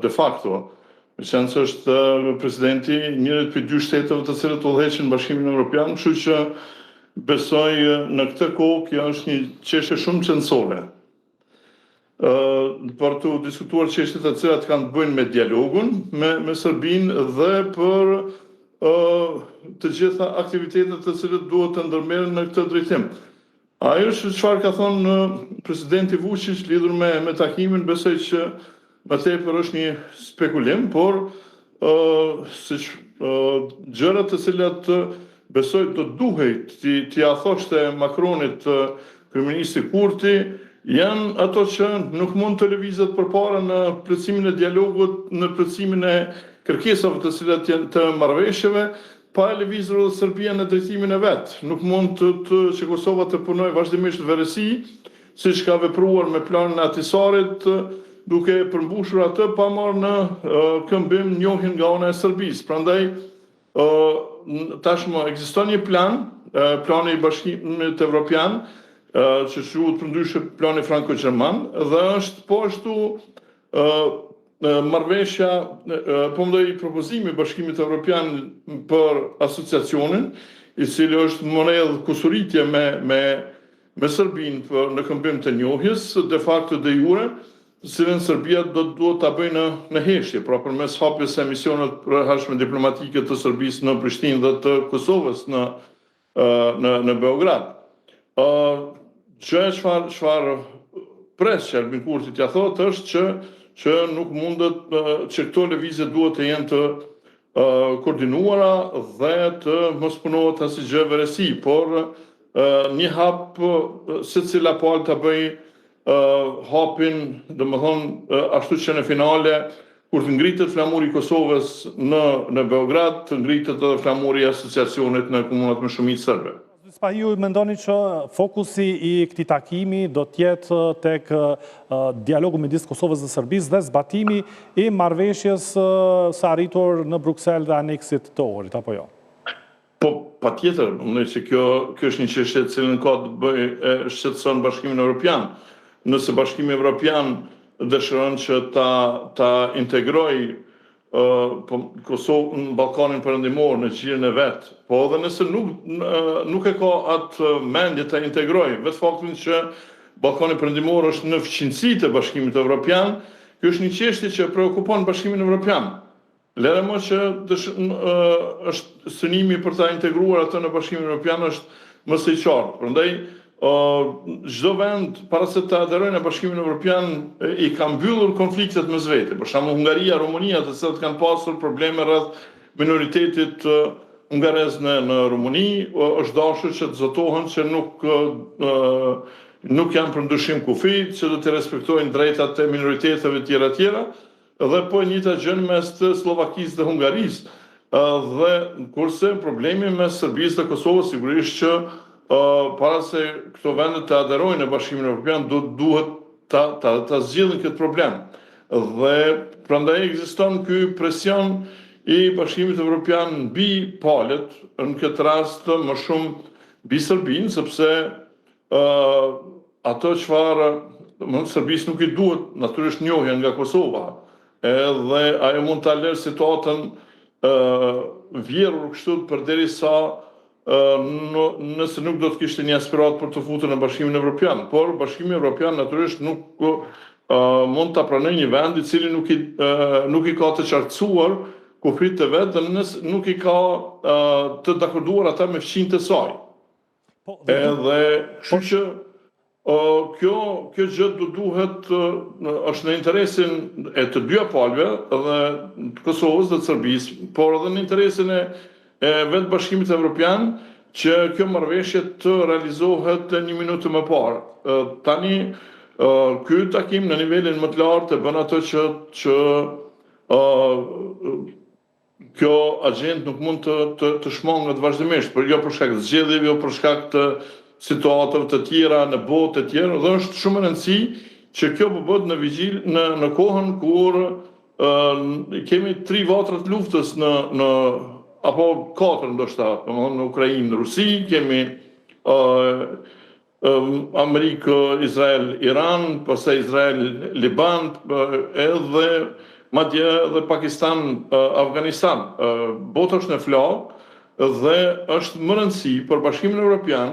de facto. Në senës është presidenti njërit për 2 shteteve të cilët udhëheqin në Bashkimin Evropian, kështu që besoj në këtë kohë kjo është një çështje shumë qendrore. Për të diskutuar çështjet të cilat kanë të bëjnë me dialogun me Serbinë dhe për të gjitha aktivitetet të cilët duhet të ndërmerren në këtë drejtim. Ajo çfarë ka thonë presidenti Vučić lidhur me takimin, besoj që më tepër është një spekulim, por siç gjërat të cilat besoj do duhej t'i thoshte Macronit kryeministri Kurti, janë ato që nuk mund të lëvizet përpara në plotësimin e dialogut, në plotësimin e kërkesave të cilat janë të marrëveshjeve, pa e lëvizur dhe Serbia në drejtimin e vetë. Nuk mund që Kosova të punoj vazhdimisht verësi, siç ka vepruar me planin e Ahtisarit, duke përmbushur atë pa marrë në këmbim njohjen nga ana e Serbisë. Prandaj tashmë ekziston një plan, plani i Bashkimit Evropian, që quhet përndryshe plani franko-gjerman, dhe është po ashtu marrëveshja, propozimi i Bashkimit Evropian për asociacionin, i cili është monedhë kusuritje me Serbinë në këmbim të njohjes, de facto de jure, cilën Serbia duhet ta bëjë në heshtje, pra përmes hapjes së misionet përhershme diplomatike të Serbisë në Prishtinë dhe të Kosovës në Beograd. Çfarë pres që Albin Kurti t'ia thotë është që nuk mundet që këto lëvizje duhet të jenë të koordinuara dhe të mos punohet asnjë gjë verësi, por një hap secila palë ta bëjë hapin, domethënë ashtu që në finale kur të ngritet flamuri i Kosovës në Beograd, të ngritet edhe flamuri i asociacionit në komunat me shumicë serbe. Spahiu, mendoni që fokusi i këtij takimi do të jetë tek dialogu midis Kosovës dhe Serbisë dhe zbatimi i marrëveshjes së arritur në Bruksel dhe aneksit të Ohrit, apo jo? Po, patjetër, unë që kjo është një çështje e cilën ka të bëjë shqetëson Bashkimin Evropian. Nëse Bashkimi Evropian dëshiron që ta integrojë Kosovën në Ballkanin Perëndimor në gjirën e vet, po edhe nëse nuk e ka atë mendje ta integrojë, vetë faktin që Ballkani Perëndimor është në fqinësitë e Bashkimit Evropian, kjo është një çështje që preokupon Bashkimin Evropian. Lere më që është synimi për ta integruar atë në Bashkimin Evropian është më së i qartë. Prandaj çdo vend para se të aderojë në Bashkimin Evropian i ka mbyllur konfliktet mes vete. Për shembull Hungaria, Rumunia, të cilat kanë pasur probleme rreth minoritetit hungarez në Rumuni, është dashur që të zotohen që nuk janë për ndryshim kufi, që do të respektojnë drejtat e minoriteteve tjera dhe po e njëjta gjë mes të Slovakisë dhe Hungarisë. Dhe kurse problemi mes Serbisë dhe Kosovës sigurisht që para se këto vende të aderojnë në Bashkimin Evropian duhet ta zgjidhin këtë problem. Dhe prandaj ekziston ky presion i Bashkimit Evropian mbi palët, në këtë rast më shumë mbi Serbinë, sepse ato çfarë Serbisë nuk i duhet natyrisht njohja nga Kosova, edhe ajo mund ta lërë situatën vjerur kështu përderisa nëse nuk do të kishte një aspirat për të futur në Bashkimin Evropian, por Bashkimi Evropian natyrisht nuk mund ta pranojë një vend i cili nuk i ka të qartësuar kufit të vet dhe nuk i ka të dakorduar ata me fqinjtë e saj. Edhe kështu që kjo gjë duhet është në interesin e të dyja palëve, edhe të Kosovës dhe të Serbisë, por edhe në interesin e vetë Bashkimit Evropian që kjo marrëveshje të realizohet një minutë më parë. Tani ky takim në nivelin më të lartë bën ato që kjo agjend nuk mund të shmanget vazhdimisht, por jo për shkak të zgjedhjeve, jo për shkak të situatave të tjera në botë të tjera, dhe është shumë e rëndësishme që kjo po bëhet në vigjil në kohën kur kemi 3 vatra të luftës apo 4 ndoshta, në Ukrainë, në Rusi, kemi Amerikë, Izrael, Iran, pastaj Izrael, Liban, edhe madje edhe Pakistan, Afganistan. Bota është në flakë dhe është më rëndësi për Bashkimin Evropian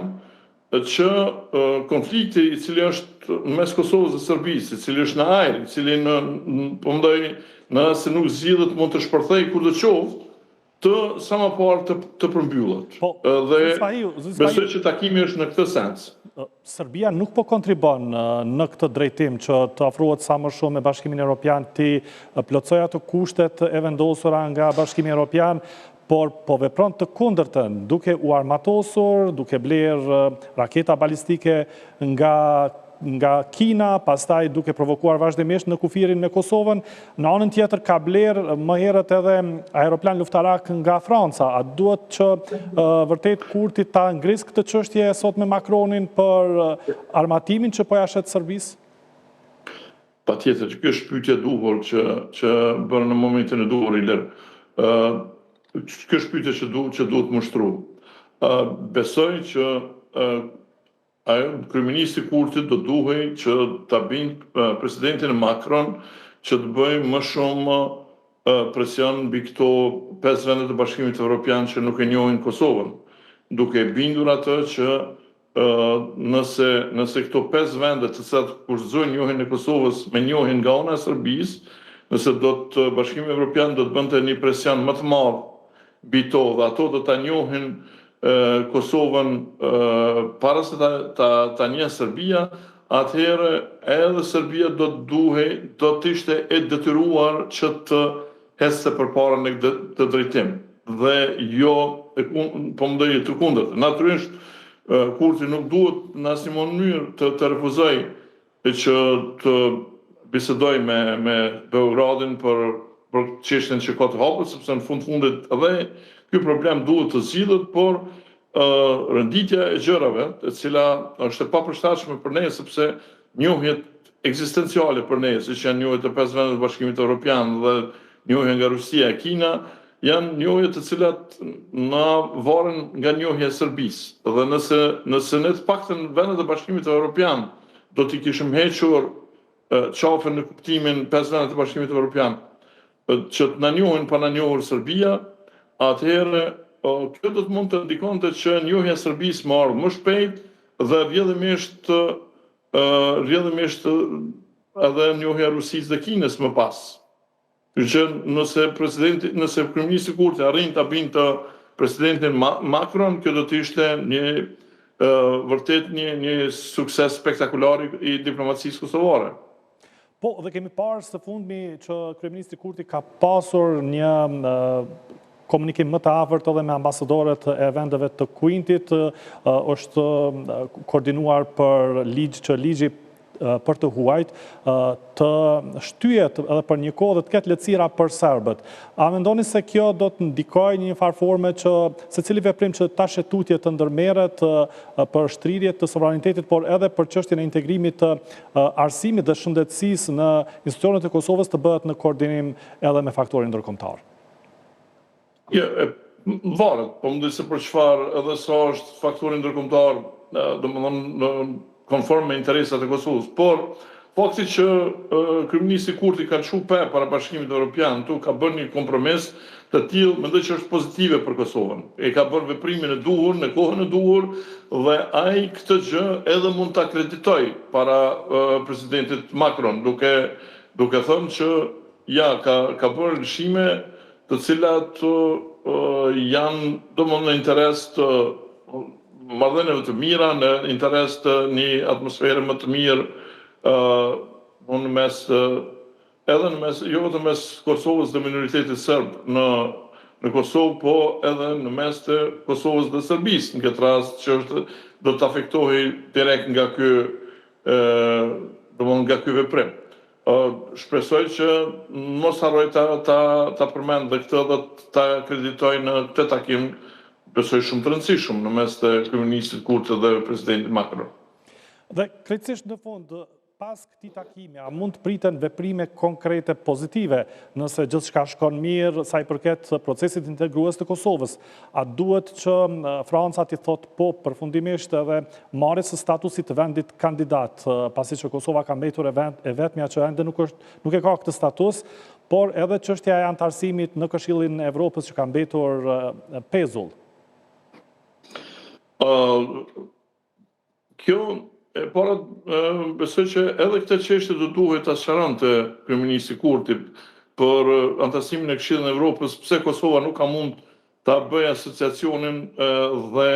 që konflikti i cili është mes Kosovës dhe Serbisë, i cili është në ajër, i cili nëse nuk zgjidhet mund të shpërthejë kudo qoftë, të sa më parë të përmbyllet. Dhe besoj që takimi është në këtë sens. Serbia nuk po kontribon në këtë drejtim që të afrohet sa më shumë me Bashkimin Evropian, ti plotësoj ato kushtet e vendosura nga Bashkimi Evropian, por po vepron të kundërtën, duke u armatosur, duke blerë raketa balistike nga Kina, pastaj duke provokuar vazhdimisht në kufirin me Kosovën, në anën tjetër ka blerë më herët edhe aeroplan luftarak nga Franca. A duhet që vërtet Kurti ta ngris këtë çështje sot me Macronin për armatimin që po ja shet Serbisë? Patjetër, që kjo është pyetje e duhur që bërë në momentin e duhur i lërë. Kjo është pyetje që duhet mushtru. Besoj që kryeministri Kurti do duhej që ta bindë presidentin Macron që të bëjë më shumë presion mbi këto 5 vende të Bashkimit Evropian që nuk e njohin Kosovën, duke bindur atë që nëse këto 5 vende të cilat kurrëzojnë njohjen e Kosovës me njohjen nga ana e Serbisë, nëse Bashkimi Evropian do të bënte një presion më të madh mbi to dhe ato do ta njohin Kosovën para se ta njeh Serbia, atëherë edhe Serbia do të ishte e detyruar që të heste përpara në këtë drejtim. Dhe jo, po më dojë të kundërt. Natyrisht, Kurti nuk duhet në asnjë mënyrë të refuzoj që të bisedoj me Beogradin për çështjen që ka të hapur, sepse në fundit edhe ky problem duhet të zgjidhet, por renditja e gjërave, e cila është e papërshtatshme për ne, sepse njohjet ekzistenciale për ne, siç janë njohjet e 5 vendeve të Bashkimit Evropian dhe njohja nga Rusia e Kina, janë njohje të cilat na varen nga njohja e Serbisë. Dhe nëse ne të paktën vendet e Bashkimit Evropian do t'i kishim hequr qafën në kuptimin 5 vendet të Bashkimit Evropian, që të na njohin pa na njohur Serbia, atëherë kjo do të mund të ndikonte që njohja e Serbisë më ardh më shpejt dhe rrjedhimisht edhe njohja e Rusisë dhe Kinës më pas. Që nëse kryeministri Kurti arrin ta bindë presidentin Macron, kjo do të ishte vërtet një sukses spektakular i diplomacisë kosovare. Po, dhe kemi parë së fundmi që kryeministri Kurti ka pasur një komunikim më të afërt edhe me ambasadorët e vendeve të Kuintit, është koordinuar për ligji për të huajt, të shtyhet edhe për një kohë dhe të ketë lehtësira për serbët. A mendoni se kjo do të ndikojë në një farë forme që secili veprim që ta shetutje të ndërmerret për shtrirje të sovranitetit, por edhe për çështjen e integrimit të arsimit dhe shëndetësisë në institucionet e Kosovës të bëhet në koordinim edhe me faktorin ndërkombëtar? Varet, po më se për çfarë edhe sa është faktori ndërkombëtar, domethënë konform me interesat e Kosovës, por fakti që kryeministri Kurti ka çu para Bashkimit Evropian, tu ka bërë një kompromis të tillë, mendoj që është pozitive për Kosovën. E ka bërë veprimin e duhur në kohën e duhur dhe ai këtë gjë edhe mund ta kreditoj para presidentit Macron, duke thënë që ja ka bërë lëshime të cilat janë domosdoshmë në interes të marrëdhënieve të mira, në interes të një atmosfere më të mirë, jo vetëm mes Kosovës dhe minoritetit serb në Kosovë, po edhe në mes të Kosovës dhe Serbisë, në këtë rast që do të afektohej direkt nga ky veprim. Shpresoj që mos harroj ta përmend dhe këtë dhe ta kreditoj në këtë takim, besoj shumë të rëndësishëm në mes të kryeministit Kurti dhe presidentit Macron. Dhe krejtësisht në fund, pas këtij takimi, a mund të priten veprime konkrete pozitive nëse gjithçka shkon mirë sa i përket procesit integrues të Kosovës? A duhet që Franca t'i thotë po përfundimisht edhe marrjes së statusit të vendit kandidat, pasi që Kosova ka mbetur e vetmja që ende nuk e ka këtë status, por edhe çështja e antarësimit në Këshillin e Evropës që ka mbetur pezull? Para besoj që edhe këtë çështje do duhet ta sqaronte kryeministri Kurti për antarësimin e Këshillit të Evropës, pse Kosova nuk ka mund ta bëj asociacionin dhe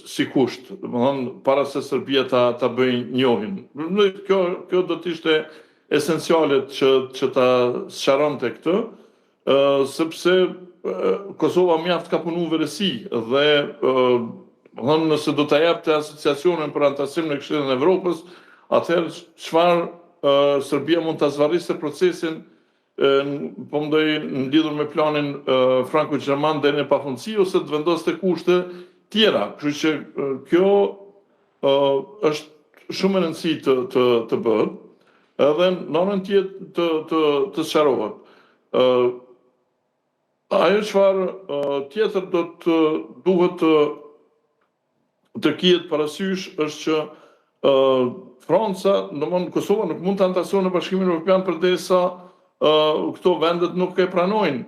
si kusht, para se Serbia ta bëj njohin. Kjo do t'ishte esenciale që ta sqaronte këtë, sepse Kosova mjaft ka punu verësi dhe nëse do ta jepte asociacionin për anëtarësim në Këshillin e Evropës, atëherë çfarë Serbia mund ta zvarriste procesin po mendoj në lidhur me planin franko-gjerman deri në pafundësi ose të vendoste kushte tjera. Kështu që kjo është shumë e rëndësishme të bëhet, edhe në anën tjetër të sqarohet. Ajo çfarë tjetër do të duhet të kihet parasysh është që Franca, domthonë Kosova nuk mund të anëtarësohet në Bashkimin Evropian përderisa këto vendet nuk e pranojnë.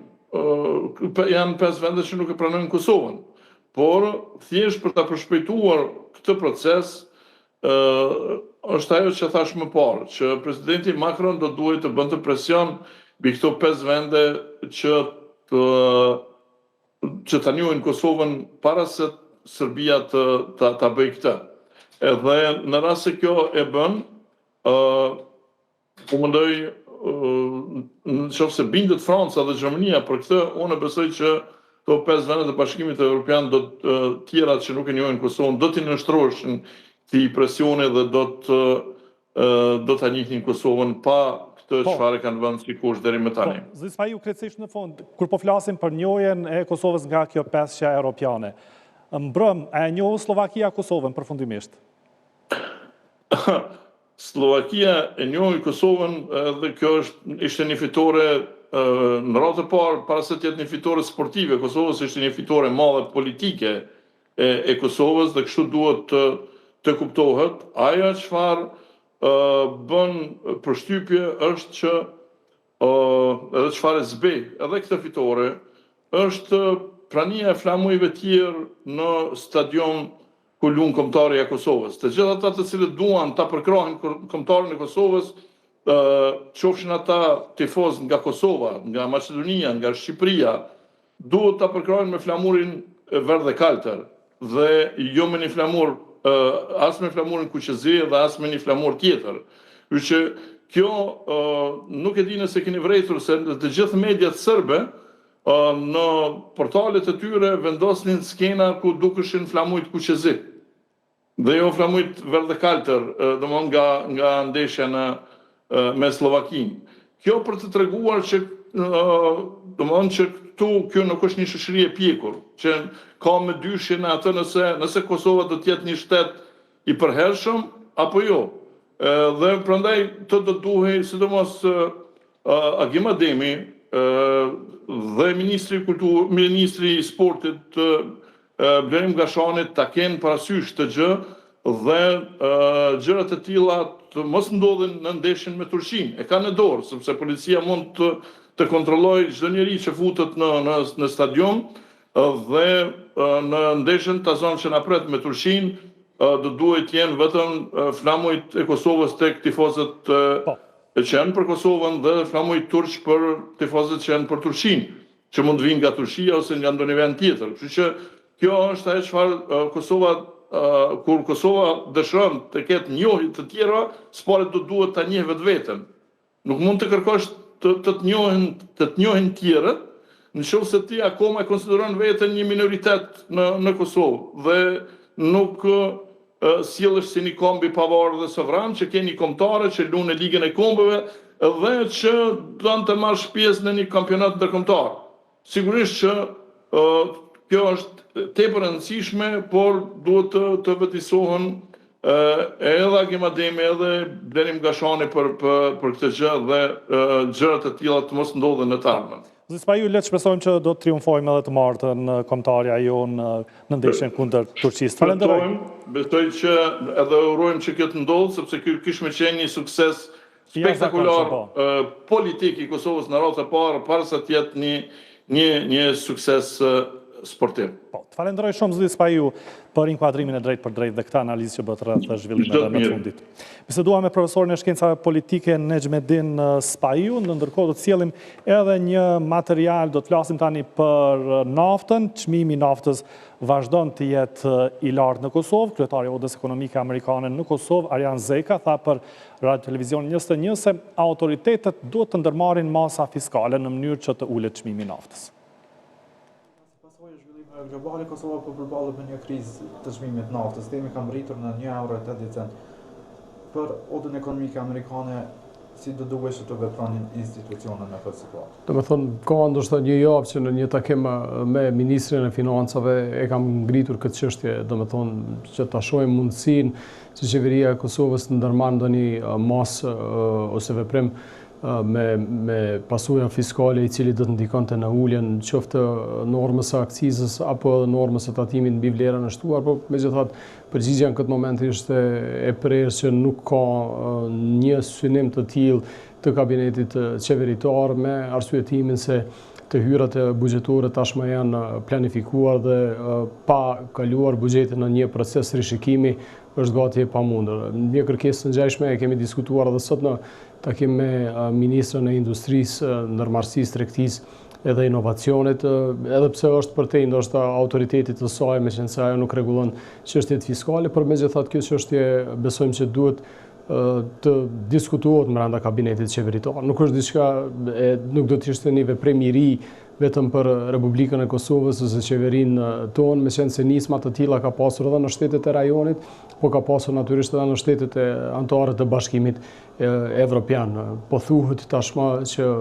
Janë 5 vende që nuk e pranojnë Kosovën. Por thjesht për ta përshpejtuar këtë proces është ajo që thash më parë, që presidenti Macron do duhet të bënte presion mbi këto 5 vende që ta njohin Kosovën para se Serbia ta bëj këtë. Edhe në rast se kjo e bën, po mendoj nëse bindet Franca dhe Gjermania për këtë, unë besoj që këto 5 vende të Bashkimit Evropian tjera që nuk e njohin Kosovën do t'i nështroheshin këtij presioni dhe do ta njihnin Kosovën pa këtë çfarë kanë vënë si kusht deri më tani. Zoti Spahiu, krejtësisht në fund, kur po flasim për njohjen e Kosovës nga kjo pesë europiane, mbrëm, e njoh Slovakia Kosovën përfundimisht? Slovakia e njohi Kosovën dhe kjo ishte një fitore në radhë të parë, para se të jetë një fitore sportive Kosovës, ishte një fitore madhe politike e Kosovës dhe kështu duhet të kuptohet. Ajo çfarë bën përshtypje është që edhe çfarë zbe edhe këtë fitore është prania e flamujve tjerë në stadion ku luan kombëtarja e Kosovës. Të gjithë ata të cilët duan ta përkrahin kombëtarin e Kosovës, qofshin ata tifoz nga Kosova, nga Maqedonia, nga Shqipëria, duhet ta përkrahin me flamurin verdh dhe kaltër dhe jo me një flamur as me flamurin kuqezi dhe as me një flamur tjetër. Kështu që kjo nuk e di nëse keni vërejtur se të gjithë mediat serbe në portalet e tyre vendosnin skena ku dukeshin flamujt kuqezi dhe jo flamujt verdh dhe kaltër, domthonë nga ndeshja me Slovakinë. Kjo për të treguar që domthonë që këtu kjo nuk është një shoqëri e pjekur, që ka me dyshje në atë nëse Kosova do të jetë një shtet i përhershëm apo jo. Dhe prandaj të do duhej sidomos Agim Ademi dhe Ministri i Sportit Blerim Gashanit ta kenë parasysh të gjë dhe gjërat e tilla të mos ndodhin në ndeshjen me Turqinë. E kanë në dorë, sepse policia mund të kontrollojë çdo njeri që futet në stadion dhe në ndeshjen ta zonë që na pret me Turqinë do duhet jenë vetëm flamujt e Kosovës tek tifozët që janë për Kosovën dhe flamujt turq për tifozët që janë për Turqinë, që mund të vinë nga Turqia ose nga ndonjë vend tjetër. Kështu që kjo është ajo çfarë Kosova, kur Kosova dëshiron të ketë njohje të tjera, s'pore do duhet ta njeh vetveten. Nuk mund të kërkosh të njohin tjerët, nëse ti akoma e konsideron veten një minoritet në Kosovë dhe nuk sjellësh si një kombi pavarur dhe sovran që ke një kombëtare që luan në ligën e kombëve dhe që don të marrësh pjesë në një kampionat ndërkombëtar. Sigurisht që kjo është tepër e rëndësishme, por duhet të vërtësohen edhe Agim Ademi edhe Blerim Gashani për këtë gjë dhe gjërat e tilla të mos ndodhen në të ardhmen. Zoti Spahiu, le të shpresojmë që do të triumfojmë edhe të martën kombëtarja jonë në ndeshjen kundër Turqisë. Falenderoj. Besoj që edhe urojmë që kjo të ndodhë, sepse ky kishte qenë një sukses spektakular politik i Kosovës në radhë të parë, para se të jetë një sukses sportiv. Po, të falenderoj shumë zoti Spahiu për inkuadrimin e drejt për drejt dhe këtë analizë që bëhet rreth zhvillimeve më të fundit. Biseduam me profesorin e shkencave politike Nexhmedin Spahiu, ndërkohë do të sjellim edhe një material, do të flasim tani për naftën. Çmimi i naftës vazhdon të jetë i lartë në Kosovë. Kryetari i Odës Ekonomike Amerikane në Kosovë, Arjan Zeka, tha për Radio Televizion 21 se autoritetet duhet të ndërmarrin masa fiskale në mënyrë që të ulet çmimi i naftës. Globale, Kosova po përballet me një krizë të çmimit të naftës. Themi kam rritur në €1.80 për Odën Ekonomike Amerikane. Si do duhet që të vepronin institucionet në këtë situatë? Do me thonë, ka ndoshta një javë që në një takim me Ministrin e Financave e kam ngritur këtë çështje, do me thonë që ta shohim mundësinë që qeveria e Kosovës të ndërmarrë ndonjë masë ose veprim me pasuja fiskale i cili do të ndikonte në uljen qoftë normës së akcizës apo normës së tatimit mbi vlerën e shtuar, por megjithatë përgjigjja në këtë moment ishte e prerë që nuk ka një synim të tillë të kabinetit qeveritar me arsyetimin se të hyrat e buxhetore tashmë janë planifikuar dhe pa kaluar buxhetin në një proces rishikimi është gati e pamundur. Një kërkesë të ngjashme e kemi diskutuar edhe sot në takim me Ministrën e Industrisë, Ndërmarrësisë, Tregtisë edhe Inovacionit, edhe pse është përtej ndoshta autoritetit të saj, meqense ajo nuk rregullon çështjet fiskale, por megjithatë kjo çështje besojmë që duhet të diskutohet brenda kabinetit qeveritar. Nuk është diçka, nuk do të ishte një veprim i ri vetëm për Republikën e Kosovës ose qeverinë tonë, meqense nisma të tilla ka pasur edhe në shtetet e rajonit, po ka pasur natyrisht edhe në shtetet e anëtare të Bashkimit Evropian. Po thuhet tashmë që,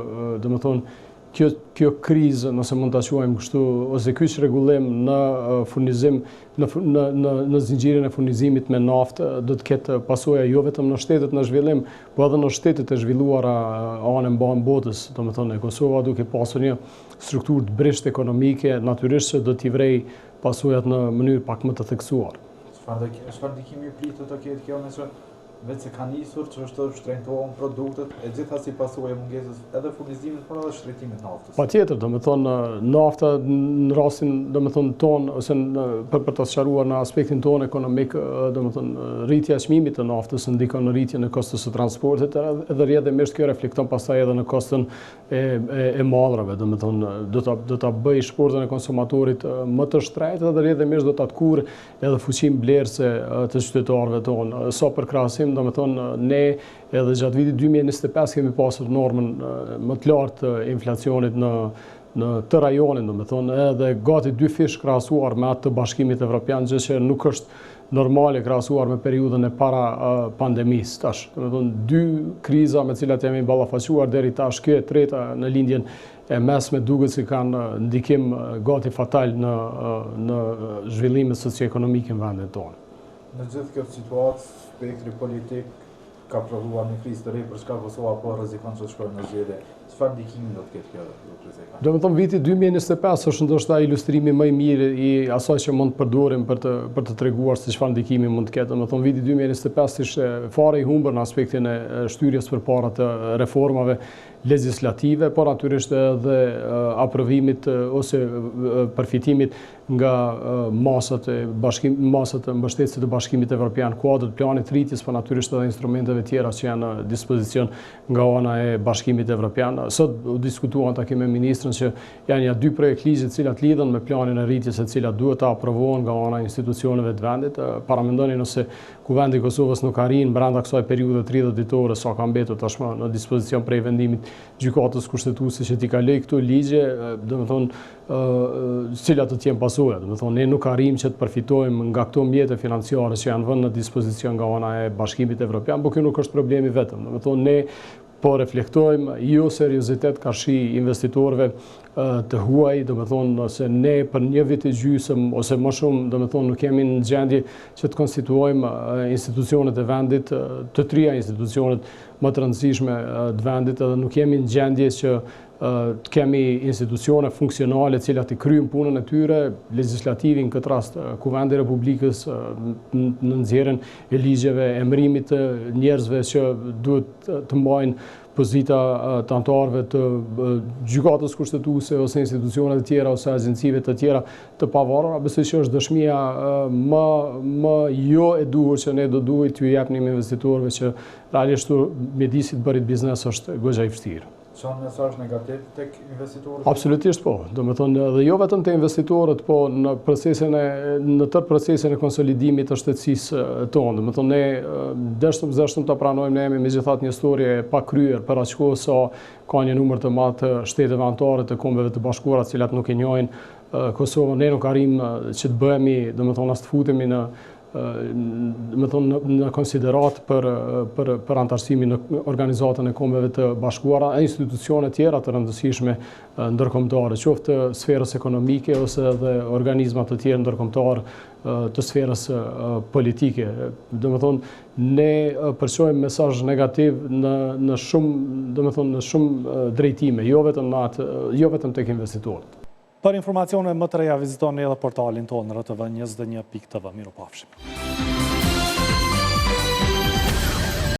domethënë, kjo krizë, nëse mund ta quajmë kështu, ose ky çrregullim në furnizim në zinxhirin e furnizimit me naftë do të ketë pasojë jo vetëm në shtetet në zhvillim, por edhe në shtetet e zhvilluara anë mban botës, domethënë Kosova duke pasur një strukturë të brisht ekonomike, natyrisht që do t'i vrej pasojat në mënyrë pak më të theksuar. Çfarë ndikimi pritet të ketë kjo nëse vetë se ka nisur që është të shtrenjtohen produktet e gjithashtu si pasojë e mungesës edhe furnizimit por edhe shtrejtimit naftës. Patjetër, domethënë nafta në rastin domethënë ton ose për të sqaruar në aspektin ton ekonomik, domethënë rritja e çmimit të naftës ndikon në rritjen e kostos së transportit edhe rrjedhimisht kjo reflekton pastaj edhe në koston e mallrave, domethënë do ta bëj shportën e konsumatorit më të shtrenjtë edhe rrjedhimisht do ta tkurë edhe fuqinë blerëse të qytetarëve tonë. Sa për krahasim domethënë ne edhe gjatë vitit 2025 kemi pasur normën më të lartë të inflacionit në të rajonin, domethënë edhe gati 2 fish krahasuar me atë të Bashkimit Evropian, gjë që nuk është normale krahasuar me periudhën e para pandemisë. Tash, domethënë 2 kriza me të cilat jemi ballafaquar deri tash, kjo e treta në lindjen e mesme duket se kanë ndikim gati fatal në zhvillimin socioekonomik në vendin tonë. Në gjithë këtë situatë, spektri politik ka prodhuar një krizë të re për çka Kosova po rrezikon të shkojë në zgjedhje. Çfarë ndikimi do të ketë kjo? Domethënë viti 2025 është ndoshta ilustrimi më i mirë i asaj që mund të përdorim për të treguar se çfarë ndikimi mund të ketë. Domethënë viti 2025 ishte fare i humbur në aspektin e shtyrjes përpara të reformave legislative, por natyrisht edhe aprovimit ose përfitimit nga masat e mbështetëse të Bashkimit Evropian, kuadrit planit rritjes, por natyrisht edhe instrumenteve tjera që janë në dispozicion nga ana e Bashkimit Evropian. Sot u diskutuan takim me ministrin që janë ja 2 projekt ligje të cilat lidhen me planin e rritjes e cilat duhet të aprovohen nga ana e institucioneve të vendit. Paramendoni nëse Kuvendi i Kosovës nuk arrin brenda kësaj periudhe 30 ditore sa ka mbetur tashmë në dispozicion prej vendimit gjykatës kushtetuese që t'i kaloj këto ligje, domethënë cilat të jenë pasojë, domethënë ne nuk arrim që të përfitojmë nga këto mjete financiare që janë vënë në dispozicion nga ana e Bashkimit Evropian, por kjo nuk është problemi vetëm. Domethënë ne po reflektojmë jo seriozitet ka shi investitorëve të huaj, domethënë se ne për një vit e gjysmë ose më shumë, domethënë nuk jemi në gjendje që të konstituojmë institucionet e vendit, të trija institucionet më të rëndësishme të vendit, edhe nuk jemi në gjendje që të kemi institucione funksionale cilat i kryjnë punën e tyre, legislativin në këtë rast Kuvendi i Republikës në nxjerrjen e ligjeve, emërimit të njerëzve që duhet të mbajnë pozita të anëtarëve të gjykatës kushtetuese ose institucionet të tjera ose agjencive të tjera të pavarura, besoj që është dëshmia më jo e duhur që ne do duhet t'ju japnim investitorëve që realisht mjedisit bërit biznes është goxha i vështirë. Çon mesazh negativ tek investitorët? Absolutisht po. Do të thonë dhe jo vetëm te investitorët, po në tërë procesin e konsolidimit të shtetësisë tonë. Do të thonë ne deshtëm ta pranojmë, ne jemi megjithatë një historie pa kryer për aq kohë sa ka një numër të madh të shteteve anëtare të Kombeve të Bashkuara, të cilat nuk e njohin Kosovën. Ne nuk arrim që të bëhemi, do të thonë as të futemi në konsiderat për antarësimin në organizatën e Kombeve të Bashkuara e institucione tjera të rëndësishme ndërkombëtare, qoftë sferës ekonomike ose dhe organizmat të tjerë ndërkombëtar të sferës politike. Do të thonë, ne përqojmë mesazh negativ në shumë drejtime, jo vetëm tek investitorët. Për informacione më të reja vizitoni edhe portalin tonë rtv21.tv. Miropafshim.